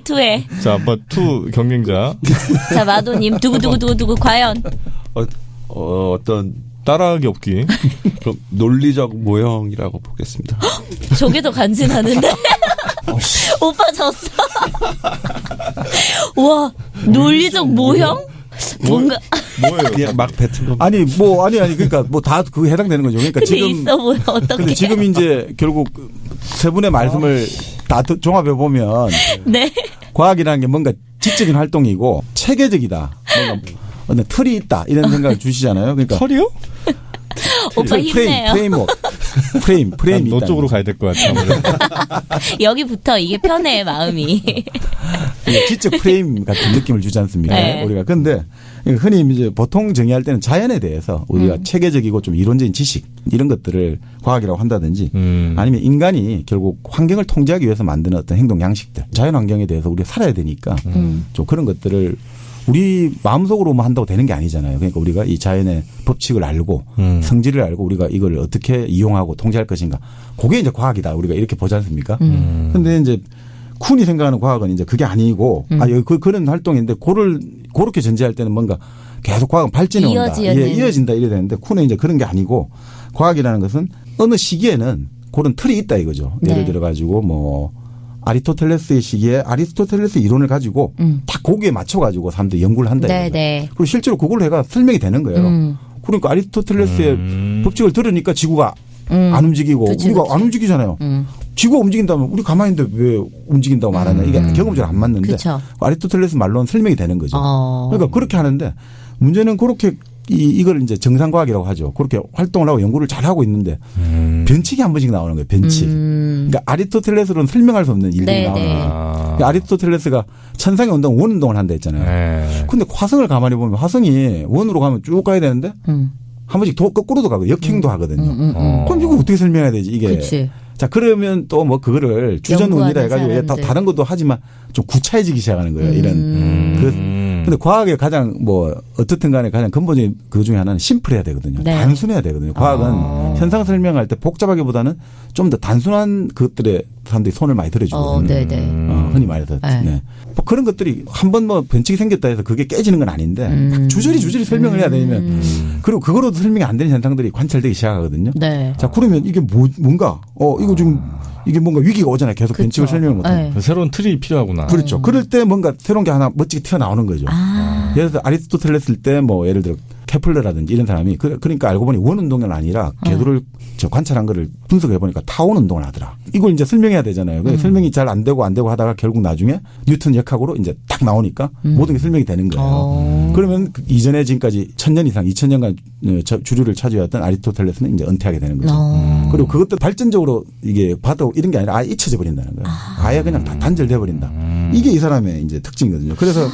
투해. 자, 뭐 투 경쟁자. 자, 마도님 두구두구 과연. 어떤 따라하기 없기. 그럼 논리적 모형이라고 보겠습니다. 저게 더 간지나는데. 오빠 졌어. 와, 논리적 모형? 뭔가 뭐예요? 그냥 막 뱉은 거. 아니 그러니까 뭐 다 그거 해당되는 거죠. 그러니까 근데 지금 있어 보여. 어떻게? 근데 지금 이제 결국 세 분의 말씀을 다 종합해 보면 네. 과학이라는 게 뭔가 지적인 활동이고 체계적이다. 뭔가 어떤 틀이 있다 이런 생각을 주시잖아요. 그러니까 털이요? 오빠 힘내요. 프레임이 너 쪽으로 가야 될 것 같아. 여기부터 이게 편해 마음이. 지적 프레임 같은 느낌을 주지 않습니까? 네. 우리가 근데 흔히 이제 보통 정의할 때는 자연에 대해서 우리가 체계적이고 좀 이론적인 지식 이런 것들을 과학이라고 한다든지 아니면 인간이 결국 환경을 통제하기 위해서 만드는 어떤 행동 양식들 자연 환경에 대해서 우리가 살아야 되니까 좀 그런 것들을 우리 마음속으로만 한다고 되는 게 아니잖아요. 그러니까 우리가 이 자연의 법칙을 알고 성질을 알고 우리가 이걸 어떻게 이용하고 통제할 것인가. 그게 이제 과학이다. 우리가 이렇게 보지 않습니까? 근데 이제 쿤이 생각하는 과학은 이제 그게 아니고 그런 활동인데 그렇게 전제할 때는 뭔가 계속 과학은 발전해 온다. 이어진다 이래 되는데 쿤은 이제 그런 게 아니고 과학이라는 것은 어느 시기에는 그런 틀이 있다 이거죠. 예를 들어 가지고 뭐 아리스토텔레스의 시기에 아리스토텔레스 이론을 가지고 딱 거기에 맞춰 가지고 사람들이 연구를 한다. 그리고 실제로 그걸 해가 설명이 되는 거예요. 그러니까 아리스토텔레스의 법칙을 들으니까 지구가 안 움직이고 우리가 안 움직이잖아요. 지구가 움직인다면 우리 가만히 있는데 왜 움직인다고 말하냐. 이게 경험적으로 안 맞는데 아리스토텔레스 말로는 설명이 되는 거죠. 그러니까 그렇게 하는데 문제는 그렇게 이걸 이제 정상과학이라고 하죠. 그렇게 활동을 하고 연구를 잘 하고 있는데 변칙이 한 번씩 나오는 거예요. 변칙. 그러니까 아리스토텔레스로는 설명할 수 없는 일들이 나오는 거예요. 그러니까 아리스토텔레스가 천상의 운동 원 운동을 한다 했잖아요. 근데 화성을 가만히 보면 화성이 원으로 가면 쭉 가야 되는데 한 번씩 거꾸로도 가고 역행도 하거든요. 그럼 이거 어떻게 설명해야 되지 이게. 그치. 자 그러면 또 뭐 그거를 주전운이라 해가지고 다른 것도 하지만 좀 구차해지기 시작하는 거예요. 이런. 근데 과학의 가장 뭐 어떻든 간에 가장 근본적인 그 중에 하나는 심플해야 되거든요. 네. 단순해야 되거든요. 과학은 현상 설명할 때 복잡하기보다는 좀 더 단순한 것들에 사람들이 손을 많이 들어주거든요. 흔히 말해서. 네. 뭐 그런 것들이 한 번 뭐 변칙이 생겼다 해서 그게 깨지는 건 아닌데 주저리 설명을 해야 되면 그리고 그거로도 설명이 안 되는 현상들이 관찰되기 시작하거든요. 네. 자 그러면 이게 뭔가 이거 지금 이게 뭔가 위기가 오잖아요. 계속 그쵸. 변칙을 설명을 못하면. 네. 새로운 틀이 필요하구나. 그렇죠. 그럴 때 뭔가 새로운 게 하나 멋지게 튀어나오는 거죠. 예를 들어 아리스토텔레스일 때 뭐 예를 들어 케플러라든지 이런 사람이 그러니까 알고 보니 원 운동은 아니라 궤도를 관찰한 거를 분석해 보니까 타원 운동을 하더라. 이걸 이제 설명해야 되잖아요. 설명이 잘 안 되고 하다가 결국 나중에 뉴턴 역학으로 이제 딱 나오니까 모든 게 설명이 되는 거예요. 그러면 이전에 지금까지 1000년 이상 2000년간 주류를 차지해왔던 아리스토텔레스는 이제 은퇴하게 되는 거죠. 그리고 그것도 발전적으로 이게 봐도 이런 게 아니라 아예 잊혀져 버린다는 거예요. 아예 그냥 다 단절돼 버린다. 이게 이 사람의 이제 특징이거든요. 그래서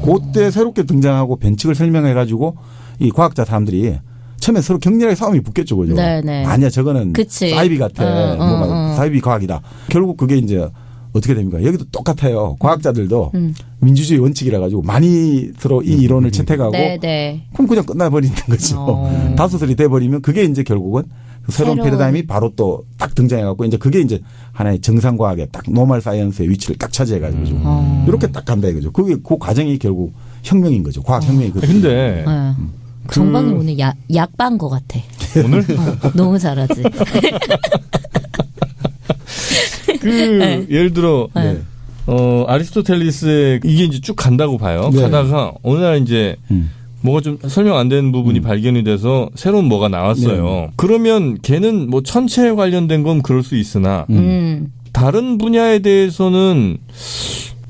그때 새롭게 등장하고 변칙을 설명해 가지고 이 과학자 사람들이 처음에 서로 격렬하게 싸움이 붙겠죠, 그죠? 네네. 아니야, 저거는 그치. 사이비 같아. 사이비 과학이다. 결국 그게 이제 어떻게 됩니까? 여기도 똑같아요. 과학자들도 민주주의 원칙이라 가지고 많이 서로 이 이론을 채택하고 그럼 그냥 끝나버리는 거죠. 다수설이 돼버리면 그게 이제 결국은 새로운 패러다임이 바로 또 딱 등장해갖고 이제 그게 이제 하나의 정상과학의 딱 노멀 사이언스의 위치를 딱 차지해가지고 이렇게 딱 간다 이거죠. 그게 그 과정이 결국 혁명인 거죠. 과학혁명이. 근데 정방이 오늘 약반 것 같아. 오늘? 너무 잘하지. 예를 들어 아리스토텔레스의 이게 이제 쭉 간다고 봐요. 네. 가다가 어느 날 이제 뭐가 좀 설명 안 되는 부분이 발견이 돼서 새로운 뭐가 나왔어요. 네. 그러면 걔는 뭐 천체에 관련된 건 그럴 수 있으나 다른 분야에 대해서는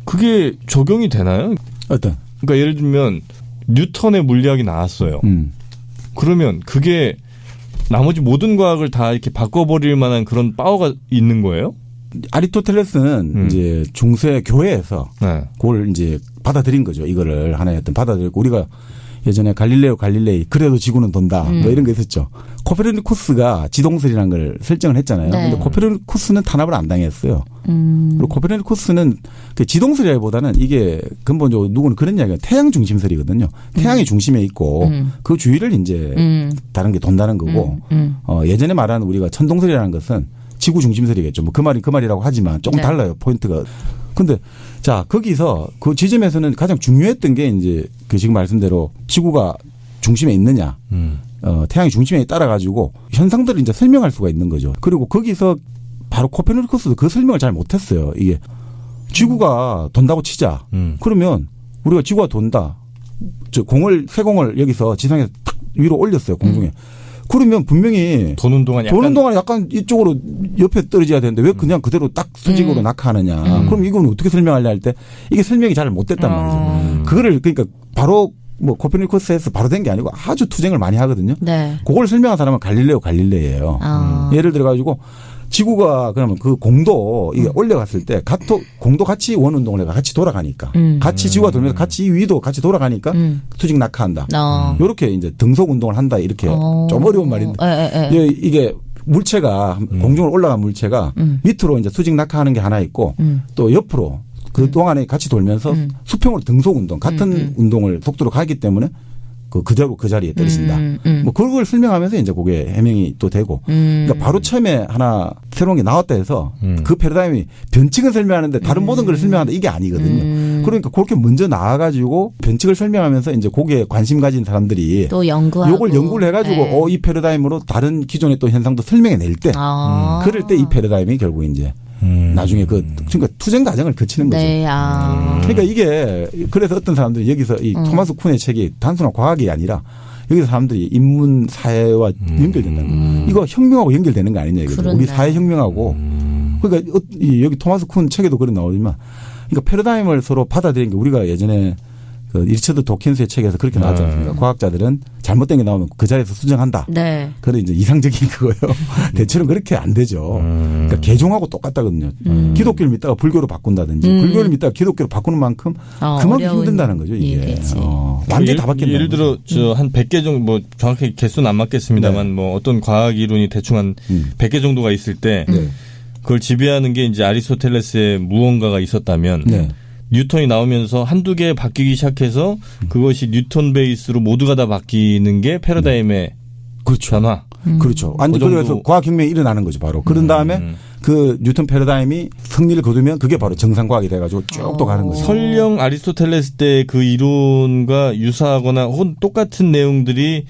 그게 적용이 되나요? 어떤? 그러니까 예를 들면 뉴턴의 물리학이 나왔어요. 그러면 그게 나머지 모든 과학을 다 이렇게 바꿔버릴 만한 그런 파워가 있는 거예요? 아리스토텔레스는 이제 중세 교회에서 그걸 이제 받아들인 거죠. 이거를 하나의 어떤 받아들였고 우리가 예전에 갈릴레이 그래도 지구는 돈다 뭐 이런 거 있었죠. 코페르니쿠스가 지동설이라는 걸 설정을 했잖아요. 그런데 코페르니쿠스는 탄압을 안 당했어요. 그리고 코페르니쿠스는 그 지동설이라기보다는 이게 근본적으로 누구는 그런 이야기가 태양 중심설이거든요. 태양이 중심에 있고 그 주위를 이제 다른 게 돈다는 거고 예전에 말하는 우리가 천동설이라는 것은 지구 중심설이겠죠. 뭐 그 말이라고 하지만 조금 달라요. 포인트가. 근데 자 거기서 그 지점에서는 가장 중요했던 게 이제 그 지금 말씀대로 지구가 중심에 있느냐, 태양이 중심에 따라 가지고 현상들을 이제 설명할 수가 있는 거죠. 그리고 거기서 바로 코페르니쿠스도 그 설명을 잘 못했어요. 이게 지구가 돈다고 치자. 그러면 우리가 지구가 돈다. 새 공을 여기서 지상에서 탁 위로 올렸어요. 공중에. 그러면 분명히 도는 동안 약간 이쪽으로 옆에 떨어져야 되는데 왜 그냥 그대로 딱 수직으로 낙하하느냐. 그럼 이건 어떻게 설명하려 할 때 이게 설명이 잘 못 됐단 말이죠. 그거를 그러니까 바로 뭐 코페르니쿠스에서 바로 된 게 아니고 아주 투쟁을 많이 하거든요. 그걸 설명한 사람은 갈릴레오예요. 예를 들어 가지고 지구가 그러면 그 공도 이게 올려갔을 때 공도 같이 원 운동을 해가 같이 돌아가니까 같이 지구가 돌면서 같이 이 위도 같이 돌아가니까 수직 낙하한다. 이렇게 이제 등속 운동을 한다 이렇게 좀 어려운 말인데 이게 물체가 공중으로 올라간 물체가 밑으로 이제 수직 낙하하는 게 하나 있고 또 옆으로 그 동안에 같이 돌면서 수평으로 등속 운동 같은 운동을 속도로 가기 때문에 그대로 그 자리에 떨어진다. 뭐 그걸 설명하면서 이제 그게 해명이 또 되고. 그러니까 바로 처음에 하나 새로운 게 나왔다 해서 그 패러다임이 변칙을 설명하는데 다른 모든 걸 설명한다 이게 아니거든요. 그러니까 그렇게 먼저 나와가지고 변칙을 설명하면서 이제 거기에 관심 가진 사람들이 또 연구하고 요걸 연구를 해가지고 이 패러다임으로 다른 기존의 또 현상도 설명해 낼 때 그럴 때 이 패러다임이 결국 이제 나중에 그러니까 투쟁 과정을 거치는 거죠. 그러니까 이게 그래서 어떤 사람들이 여기서 이 토마스 쿤의 책이 단순한 과학이 아니라 여기서 사람들이 인문 사회와 연결된다는 거예요. 이거 혁명하고 연결되는 거 아니냐 이거죠. 우리 사회 혁명하고 그러니까 여기 토마스 쿤 책에도 그런 나오지만 그러니까 패러다임을 서로 받아들이는 게 우리가 예전에 그 리처드 도킨스의 책에서 그렇게 나왔지 않습니까? 과학자들은 잘못된 게 나오면 그 자리에서 수정한다. 네. 그래 이제 이상적인 그거예요. 대체로 그렇게 안 되죠. 그러니까 개종하고 똑같다거든요. 기독교를 믿다가 불교로 바꾼다든지 불교를 믿다가 기독교로 바꾸는 만큼 그만큼 힘든다는 거죠. 이게. 완전히 다 바뀐다. 예를 들어 한 100개 정도 뭐 정확히 개수는 안 맞겠습니다만 네. 뭐 어떤 과학 이론이 대충 한 100개 정도가 있을 때 그걸 지배하는 게 이제 아리스토텔레스의 무언가가 있었다면 네. 뉴턴이 나오면서 한두 개 바뀌기 시작해서 그것이 뉴턴 베이스로 모두가 다 바뀌는 게 패러다임의 그렇죠. 변화. 그렇죠. 완전 그래서 과학혁명이 일어나는 거죠. 바로. 그런 다음에 그 뉴턴 패러다임이 승리를 거두면 그게 바로 정상과학이 돼가지고 쭉 또 가는 거죠. 설령 아리스토텔레스 때 그 이론과 유사하거나 혹은 똑같은 내용들이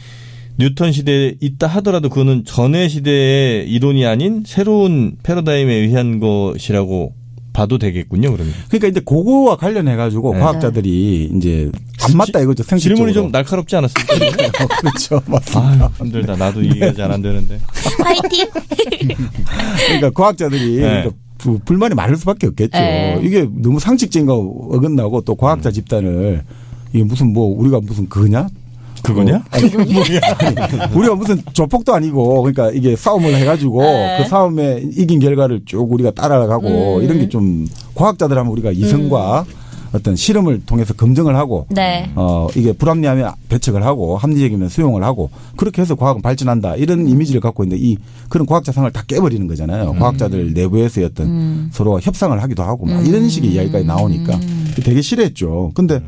뉴턴 시대에 있다 하더라도 그거는 전의 시대의 이론이 아닌 새로운 패러다임에 의한 것이라고 봐도 되겠군요, 그러면. 그러니까 이제 그거와 관련해가지고 네. 과학자들이 이제 안 맞다 이거죠. 질문이 좀 날카롭지 않았습니까? 그렇죠. 맞습니다. 아유, 힘들다. 나도 이해가 잘 안 되는데. 파이팅! 그러니까 과학자들이 네. 그러니까 불만이 많을 수밖에 없겠죠. 네. 이게 너무 상식적인 거 어긋나고 또 과학자 집단을 이게 무슨 뭐 우리가 무슨 그거냐? 그거냐? 아니, 우리가 무슨 조폭도 아니고 그러니까 이게 싸움을 해가지고 그 싸움에 이긴 결과를 쭉 우리가 따라가고 이런 게 좀 과학자들 하면 우리가 이성과 어떤 실험을 통해서 검증을 하고 네. 이게 불합리하면 배척을 하고 합리적이면 수용을 하고 그렇게 해서 과학은 발전한다 이런 이미지를 갖고 있는데 이 그런 과학자상을 다 깨버리는 거잖아요. 과학자들 내부에서의 어떤 서로 협상을 하기도 하고 막 이런 식의 이야기까지 나오니까 되게 싫어했죠. 근데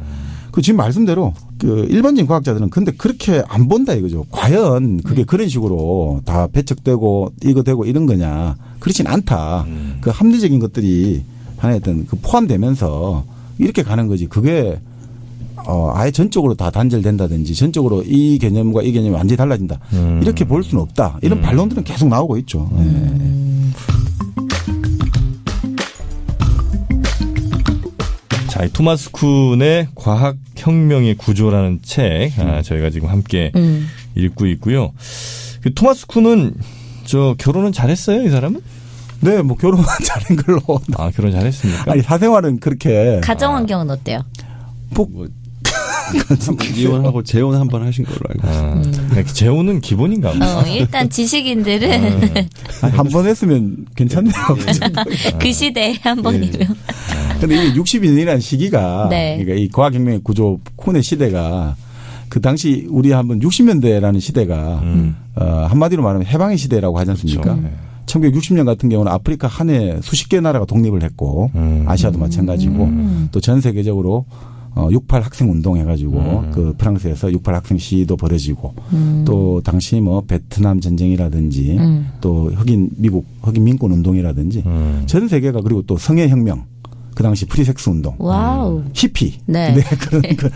그 지금 말씀대로 그 일반적인 과학자들은 근데 그렇게 안 본다 이거죠. 과연 그게 그런 식으로 다 배척되고 이거 되고 이런 거냐. 그렇진 않다. 그 합리적인 것들이 하나의 어떤 그 포함되면서 이렇게 가는 거지. 그게 아예 전적으로 다 단절된다든지 전적으로 이 개념과 이 개념이 완전히 달라진다. 이렇게 볼 수는 없다. 이런 반론들은 계속 나오고 있죠. 자, 이 토마스 쿤의 과학혁명의 구조라는 책 저희가 지금 함께 읽고 있고요. 그 토마스 쿤은 저 결혼은 잘했어요, 이 사람은? 네, 뭐 결혼은 잘한 걸로. 아, 결혼 잘했습니까? 아니 사생활은 그렇게. 가정 환경은 어때요? 이혼하고 재혼 한번 하신 걸로 알고 있습니다. 재혼은 기본인가 보다. 일단 지식인들은 한 번 했으면 괜찮네요. 그 시대에 한 번이면. 근데 이게 60년이라는 시기가 네. 그러니까 이 과학혁명의 구조 쿤의 시대가 그 당시 우리 한번 60년대라는 시대가 한마디로 말하면 해방의 시대라고 하지 않습니까? 그렇죠. 네. 1960년 같은 경우는 아프리카 한 해 수십 개 나라가 독립을 했고 아시아도 마찬가지고 또 전 세계적으로 68 학생 운동 해가지고 그 프랑스에서 68 학생 시위도 벌어지고 또 당시 뭐 베트남 전쟁이라든지 또 흑인 민권 운동이라든지 전 세계가 그리고 또 성애혁명 그 당시 프리섹스 운동, 와우. 히피. 네. 네. 그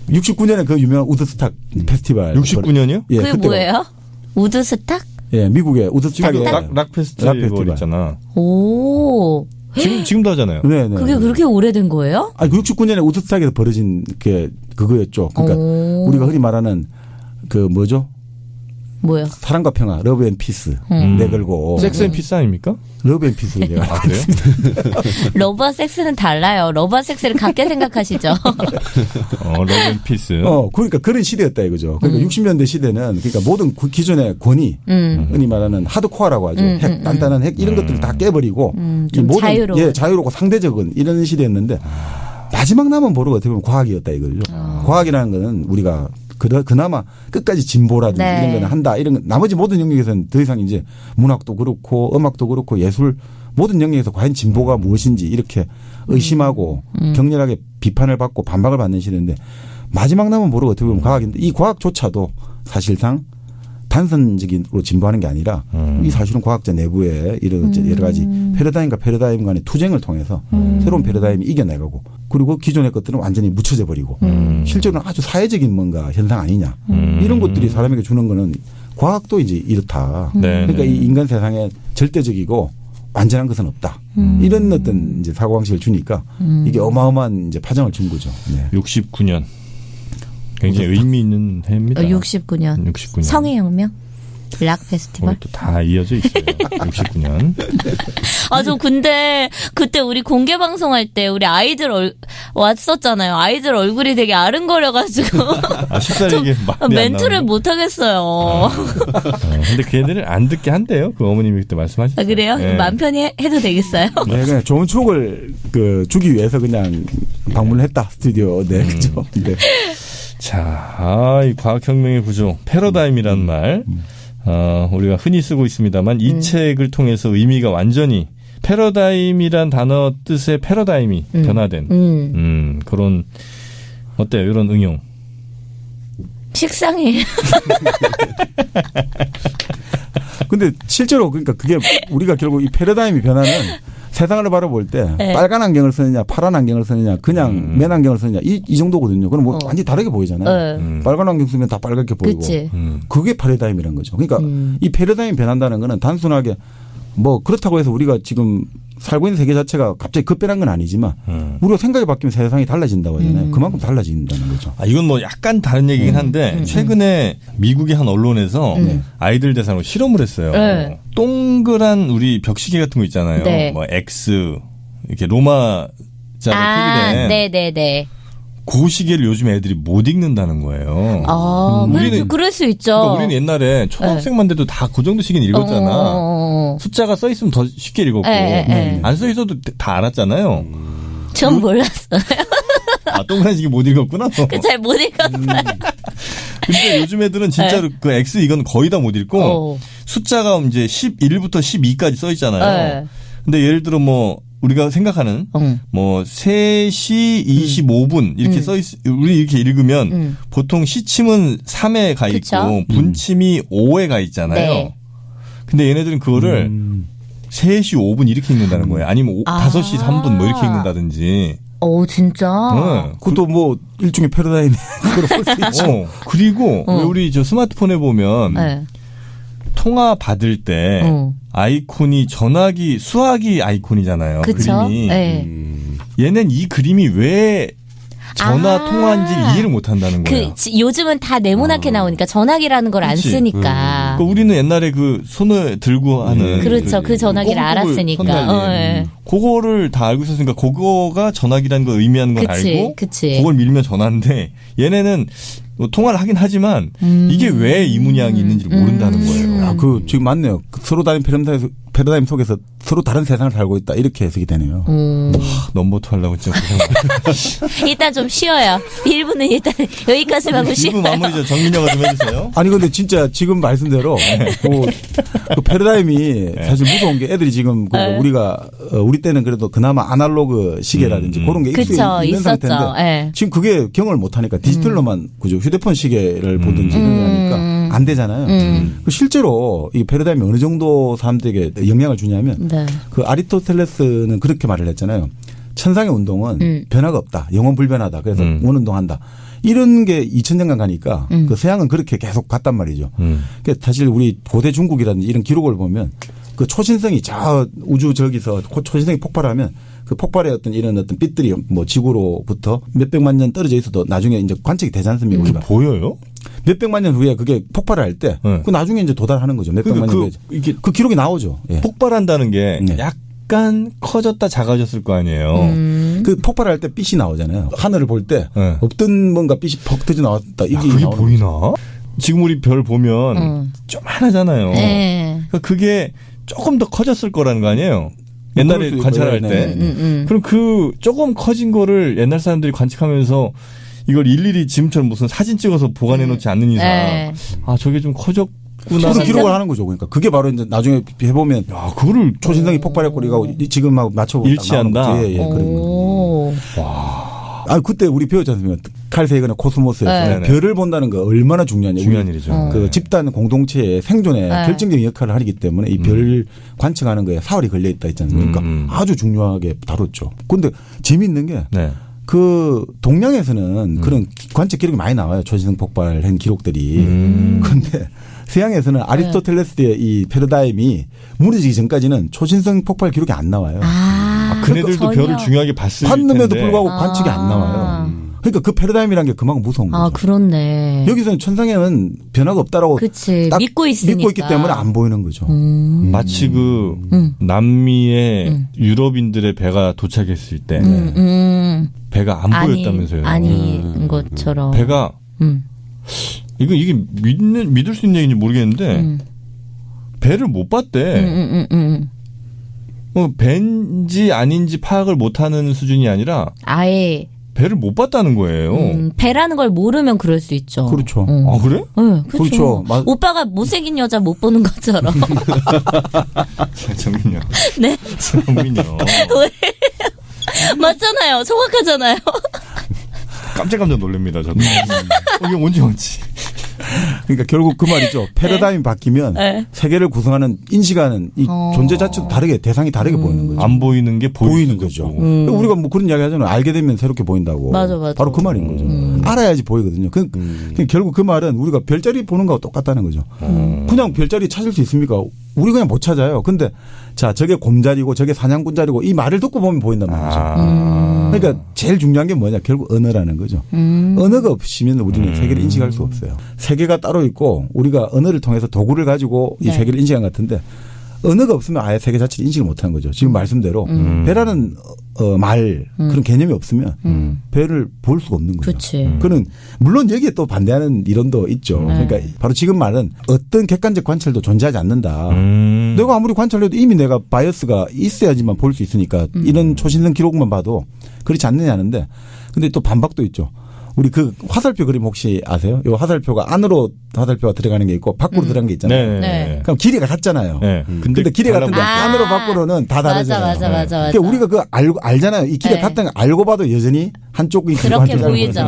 69년에 그 유명한 우드스탁 페스티벌. 69년이요? 예, 그게 뭐예요? 우드스탁? 예, 미국의 우드스탁에 락 페스티벌 있잖아. 오. 지금도 하잖아요. 네, 네. 그게 그렇게 오래된 거예요? 아니, 69년에 우드스탁에서 벌어진 게 그거였죠. 그러니까 우리가 흔히 말하는 그 뭐죠? 뭐요? 사랑과 평화, 러브 앤 피스 내걸고. 섹스 앤 피스 아닙니까? 러브 앤 피스. 아, 그래요? 러브와 섹스는 달라요. 러브와 sek스를 같게 생각하시죠. 러브 앤 피스. 그러니까 그런 시대였다 이거죠. 그러니까 60년대 시대는 그러니까 모든 기존의 권위, 흔히 말하는 하드코어라고 하죠. 핵, 단단한 핵 이런 것들을 다 깨버리고 좀 모든 자유로운. 예, 자유롭고 상대적인 이런 시대였는데 마지막 남은 보루가 어떻게 보면 과학이었다 이거죠. 과학이라는 거는 우리가 그나마 끝까지 진보라든지 네. 이런 거는 한다. 이런 거 나머지 모든 영역에서는 더 이상 이제 문학도 그렇고 음악도 그렇고 예술 모든 영역에서 과연 진보가 무엇인지 이렇게 의심하고 격렬하게 비판을 받고 반박을 받는 시대인데 마지막 남은 보루가 어떻게 보면 과학인데 이 과학조차도 사실상 단선적으로 진보하는 게 아니라 이 사실은 과학자 내부에 이런 여러 가지 패러다임과 패러다임 간의 투쟁을 통해서 새로운 패러다임이 이겨내가고 그리고 기존의 것들은 완전히 묻혀져 버리고 실제로는 아주 사회적인 뭔가 현상 아니냐 이런 것들이 사람에게 주는 거는 과학도 이제 이렇다. 네, 그러니까 네. 이 인간 세상에 절대적이고 완전한 것은 없다. 이런 어떤 이제 사고방식을 주니까 이게 어마어마한 이제 파장을 준 거죠. 네. 69년. 굉장히 의미 있는 해입니다. 69년. 69년. 성애혁명? 락 페스티벌. 또 다 이어져 있어요. 69년. 저 근데 그때 우리 공개 방송할 때 우리 아이들 왔었잖아요. 아이들 얼굴이 되게 아른거려가지고. 쉽사리 이게 멘트를 못 하겠어요. 근데 걔네를 안 듣게 한대요. 그 어머님이 그때 말씀하셨어요. 그래요? 네. 마음 편히 해도 되겠어요? 네, 그냥 좋은 추억을 주기 위해서 그냥 방문을 했다 스튜디오. 네, 그죠. 네. 자, 이 과학혁명의 구조 패러다임이라는 말. 우리가 흔히 쓰고 있습니다만 이 책을 통해서 의미가 완전히 패러다임이란 단어 뜻의 패러다임이 변화된 그런 어때요? 이런 응용. 식상해요. 근데 실제로 그러니까 그게 우리가 결국 이 패러다임이 변하는 세상을 바라볼 때 네. 빨간 안경을 쓰느냐 파란 안경을 쓰느냐 그냥 맨 안경을 쓰느냐 이 정도거든요. 그럼 뭐 완전히 다르게 보이잖아요. 빨간 안경 쓰면 다 빨갛게 보이고. 그게 패러다임이라는 거죠. 그러니까 이 패러다임이 변한다는 거는 단순하게 뭐 그렇다고 해서 우리가 지금 살고 있는 세계 자체가 갑자기 급변한 건 아니지만 우리가 생각이 바뀌면 세상이 달라진다고 하잖아요. 그만큼 달라진다는 거죠. 이건 뭐 약간 다른 얘기긴 한데 최근에 미국의 한 언론에서 아이들 대상으로 실험을 했어요. 동그란 우리 벽시계 같은 거 있잖아요. 네. 뭐 X 이렇게 로마자로 표기된 네네네. 그 시계를 요즘 애들이 못 읽는다는 거예요. 그럴 수 있죠. 그러니까 우리는 옛날에 초등학생만 돼도 다 그 정도 시계는 읽었잖아. 숫자가 써 있으면 더 쉽게 읽었고 안 써 있어도 다 알았잖아요. 전 몰랐어요. 동그란 시계 못 읽었구나. 잘 못 읽었어요. 근데 요즘 애들은 진짜로 그 X 이건 거의 다 못 읽고 숫자가 이제 11부터 12까지 써 있잖아요. 근데 예를 들어 뭐 우리가 생각하는 뭐 3시 25분 이렇게 우리 이렇게 읽으면 보통 시침은 3에 가 있고 그쵸? 분침이 5에 가 있잖아요. 네. 근데 얘네들은 그거를 3시 5분 이렇게 읽는다는 거예요. 아니면 5시 3분 뭐 이렇게 읽는다든지. 진짜? 그것도 뭐 일종의 패러다임이 그걸 볼 수 있죠. 그리고 왜 우리 저 스마트폰에 보면 통화 받을 때 아이콘이 전화기, 수화기 아이콘이잖아요. 그쵸? 그림이. 네. 얘는 이 그림이 왜 전화 통화인지 이해를 못 한다는 거예요. 요즘은 다 네모나게 나오니까 전화기라는 걸 안 쓰니까. 그러니까 우리는 옛날에 그 손을 들고 하는. 그렇죠. 그 전화기를 알았으니까. 그거를 다 알고 있었으니까 그거가 전화기라는 걸 의미하는 건 알고 그걸 밀면 전화인데 얘네는 뭐 통화를 하긴 하지만 이게 왜 이 문양이 있는지를 모른다는 거예요. 지금 맞네요. 서로 다른 패러다임 속에서 서로 다른 세상을 살고 있다. 이렇게 해석이 되네요. 넘버 2 하려고 진짜 고생. 일단 좀 쉬어요. 1부는 일단 여기까지만 하고 쉬어요. 1부 마무리죠. 정민영아 좀 해주세요. 아니 근데 진짜 지금 말씀대로 그 패러다임이 사실 무서운 게 애들이 지금 우리가 우리 때는 그래도 그나마 아날로그 시계라든지 그런 게 있는 상태인데 지금 그게 경험을 못 하니까 디지털로만 그죠. 휴대폰 시계를 보든지 하니까 안 되잖아요. 실제로 이 패러다임이 어느 정도 사람들에게 영향을 주냐면 그 아리스토텔레스는 그렇게 말을 했잖아요. 천상의 운동은 변화가 없다. 영원 불변하다. 그래서 원운동한다. 이런 게 2000년간 가니까 그 서양은 그렇게 계속 갔단 말이죠. 그러니까 사실 우리 고대 중국이라든지 이런 기록을 보면 그 초신성이 저 우주 저기서 초신성이 폭발하면 그 폭발의 어떤 빛들이 뭐 지구로부터 몇백만 년 떨어져 있어도 나중에 이제 관측이 되지 않습니까? 그게 보여요? 몇백만 년 후에 그게 폭발을 할 때 그 나중에 이제 도달하는 거죠. 몇백만 년 후에. 그 기록이 나오죠. 예. 폭발한다는 게 약간 커졌다 작아졌을 거 아니에요. 그 폭발할 때 빛이 나오잖아요. 하늘을 볼 때 없던 뭔가 빛이 퍽 터져 나왔다. 이게 그게 보이나? 지금 우리 별 보면 좀 하나잖아요. 그러니까 그게 조금 더 커졌을 거라는 거 아니에요. 옛날에 관찰할 때. 그럼 그 조금 커진 거를 옛날 사람들이 관측하면서 이걸 일일이 지금처럼 무슨 사진 찍어서 보관해 놓지 않는 이상 저게 좀 커졌구나. 그래서 기록을 하는 거죠. 그러니까 그게 바로 이제 나중에 해보면 그거를 초신성이 폭발했고 우리가 지금하고 맞춰보고 일치한다. 그런 거. 그때 우리 배웠지 않습니까? 칼 세이건의 코스모스에서 별을 본다는 거 얼마나 중요한 일이죠. 그 집단 공동체의 생존에 결정적인 역할을 하기 때문에 이 별 관측하는 거에 사활이 걸려 있다 있지 않습니까? 아주 중요하게 다뤘죠. 그런데 재미있는 게 그 동양에서는 그런 관측 기록이 많이 나와요. 초신성 폭발한 기록들이. 그런데 서양에서는 아리스토텔레스의 이 패러다임이 무너지기 전까지는 초신성 폭발 기록이 안 나와요. 그네들도 별을 중요하게 봤을 텐데. 봤는데도 불구하고 관측이 안 나와요. 그러니까 그 패러다임이라는 게 그만큼 무서운 거죠. 아, 그렇네. 여기서는 천상에는 변화가 없다라고 그치. 딱 믿고 있으니까. 믿고 있기 때문에 안 보이는 거죠. 마치 그 남미의 유럽인들의 배가 도착했을 때 배가 안 보였다면서요. 아닌 것처럼. 배가 이게 믿을 수 있는 얘기인지 모르겠는데 배를 못 봤대. 배인지 아닌지 파악을 못하는 수준이 아니라 아예 배를 못 봤다는 거예요. 배라는 걸 모르면 그럴 수 있죠. 그렇죠. 아 그래? 네, 그렇죠. 그렇죠. 오빠가 못생긴 여자 못 보는 것처럼. 정민요. 네. 정민요. 맞잖아요. 정확하잖아요. 깜짝 놀랍니다. 저도. 이게 뭔지 뭔지. 그러니까 결국 그 말이죠. 패러다임이 바뀌면 네. 세계를 구성하는 인식하는 이 존재 자체도 다르게 대상이 다르게 보이는 거죠. 안 보이는 게 보이는 거죠. 우리가 뭐 그런 이야기 하잖아요. 알게 되면 새롭게 보인다고. 맞아. 바로 그 말인 거죠. 알아야지 보이거든요. 결국 그 말은 우리가 별자리 보는 거하고 똑같다는 거죠. 그냥 별자리 찾을 수 있습니까? 우리 그냥 못 찾아요. 근데 자, 저게 곰자리고 저게 사냥꾼자리고 이 말을 듣고 보면 보인단 말이죠. 그러니까 제일 중요한 게 뭐냐? 결국 언어라는 거죠. 언어가 없으면 우리는 세계를 인식할 수 없어요. 세계가 따로 있고 우리가 언어를 통해서 도구를 가지고 이 세계를 인식한 것 같은데 언어가 없으면 아예 세계 자체를 인식을 못하는 거죠. 지금 말씀대로 배라는 말 그런 개념이 없으면 배를 볼 수가 없는 거죠. 그는 물론 여기에 또 반대하는 이론도 있죠. 그러니까 바로 지금 말은 어떤 객관적 관찰도 존재하지 않는다. 내가 아무리 관찰해도 이미 내가 바이어스가 있어야지만 볼 수 있으니까 이런 초신성 기록만 봐도 그렇지 않느냐는데 근데 또 반박도 있죠. 우리 그 화살표 그림 혹시 아세요? 이 화살표가 안으로 화살표가 들어가는 게 있고 밖으로 들어가는 게 있잖아요. 네. 그럼 길이가 같잖아요. 네. 근데 길이가 같은데 안으로 밖으로는 다 다르잖아요. 맞아. 그러니까 우리가 그 알잖아요. 이 길이가 같다는 거 알고 봐도 여전히 한쪽이 그렇게 보이죠.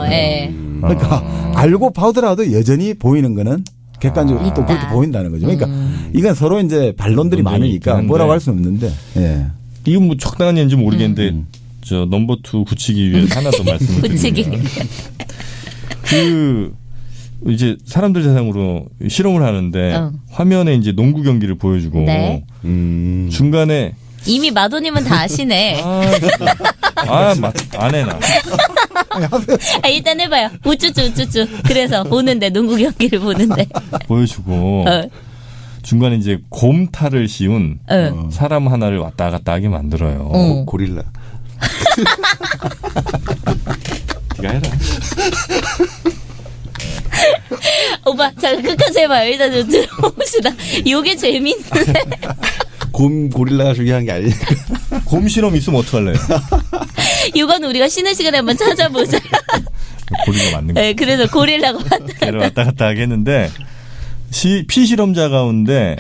그러니까 알고 봐더라도 여전히 보이는 거는 객관적으로 또 그렇게 보인다는 거죠. 그러니까 이건 서로 이제 반론들이 많으니까 뭐라고 할 수는 없는데. 예. 이건 뭐 적당한 얘기인지 모르겠는데 저 넘버 2 굳히기 위해서 하나 더 말씀을 드리면 그 이제 사람들 대상으로 실험을 하는데 화면에 이제 농구 경기를 보여주고 중간에 이미 마도님은 다 아시네. 안 해나. 일단 해봐요. 우쭈쭈. 그래서 보는데 농구 경기를 보는데 보여주고 중간에 이제 곰탈을 씌운 사람 하나를 왔다 갔다 하게 만들어요. 고릴라. 네가 해라. 오빠, 자 끝까지 해봐요. 일단 좀 들어봅시다. 이게 재밌네. 곰 고릴라가 중요한 게 아니니까. 곰 실험 있으면 어떡할래요? 이건 우리가 쉬는 시간에 한번 찾아보자. 고릴라 맞는 거. 네, 그래서 고릴라가 걔를 왔다 갔다 하겠는데 피실험자 가운데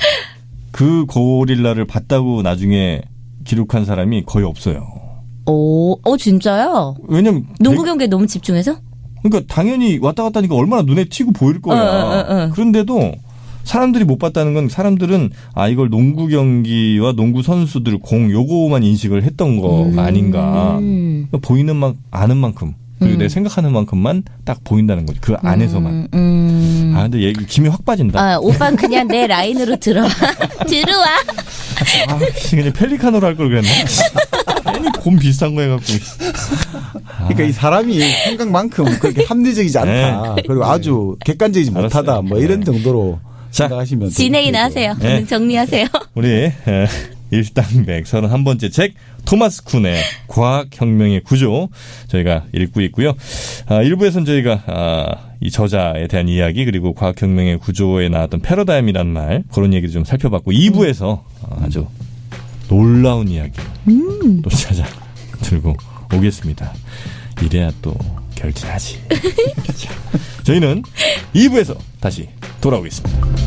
그 고릴라를 봤다고 나중에 기록한 사람이 거의 없어요. 진짜요? 왜냐면 농구 경기에 너무 집중해서? 그러니까 당연히 왔다 갔다 하니까 얼마나 눈에 튀고 보일 거야. 그런데도 사람들이 못 봤다는 건 사람들은 이걸 농구 경기와 농구 선수들 공 요거만 인식을 했던 거가 아닌가. 보이는 아는 만큼 그리고 내 생각하는 만큼만 딱 보인다는 거지. 그 안에서만. 근데 얘기 김이 확 빠진다. 오빠는 그냥 내 라인으로 들어와. 그냥 펠리카노로 할 걸 그랬나? 괜히 곰 비슷한 거 해갖고. 그러니까 이 사람이 생각만큼 그렇게 합리적이지 않다. 그리고 아주 객관적이지 못하다. 뭐 이런 정도로 생각하시면 진행이나 하세요. 정리하세요. 우리 일당백 31번째 책 토마스 쿤의 과학혁명의 구조 저희가 읽고 있고요. 1부에서는 저희가 이 저자에 대한 이야기 그리고 과학혁명의 구조에 나왔던 패러다임이라는 말 그런 얘기를 좀 살펴봤고 2부에서 아주 놀라운 이야기 또 찾아 들고 오겠습니다. 이래야 또 결진하지. 자, 저희는 2부에서 다시 돌아오겠습니다.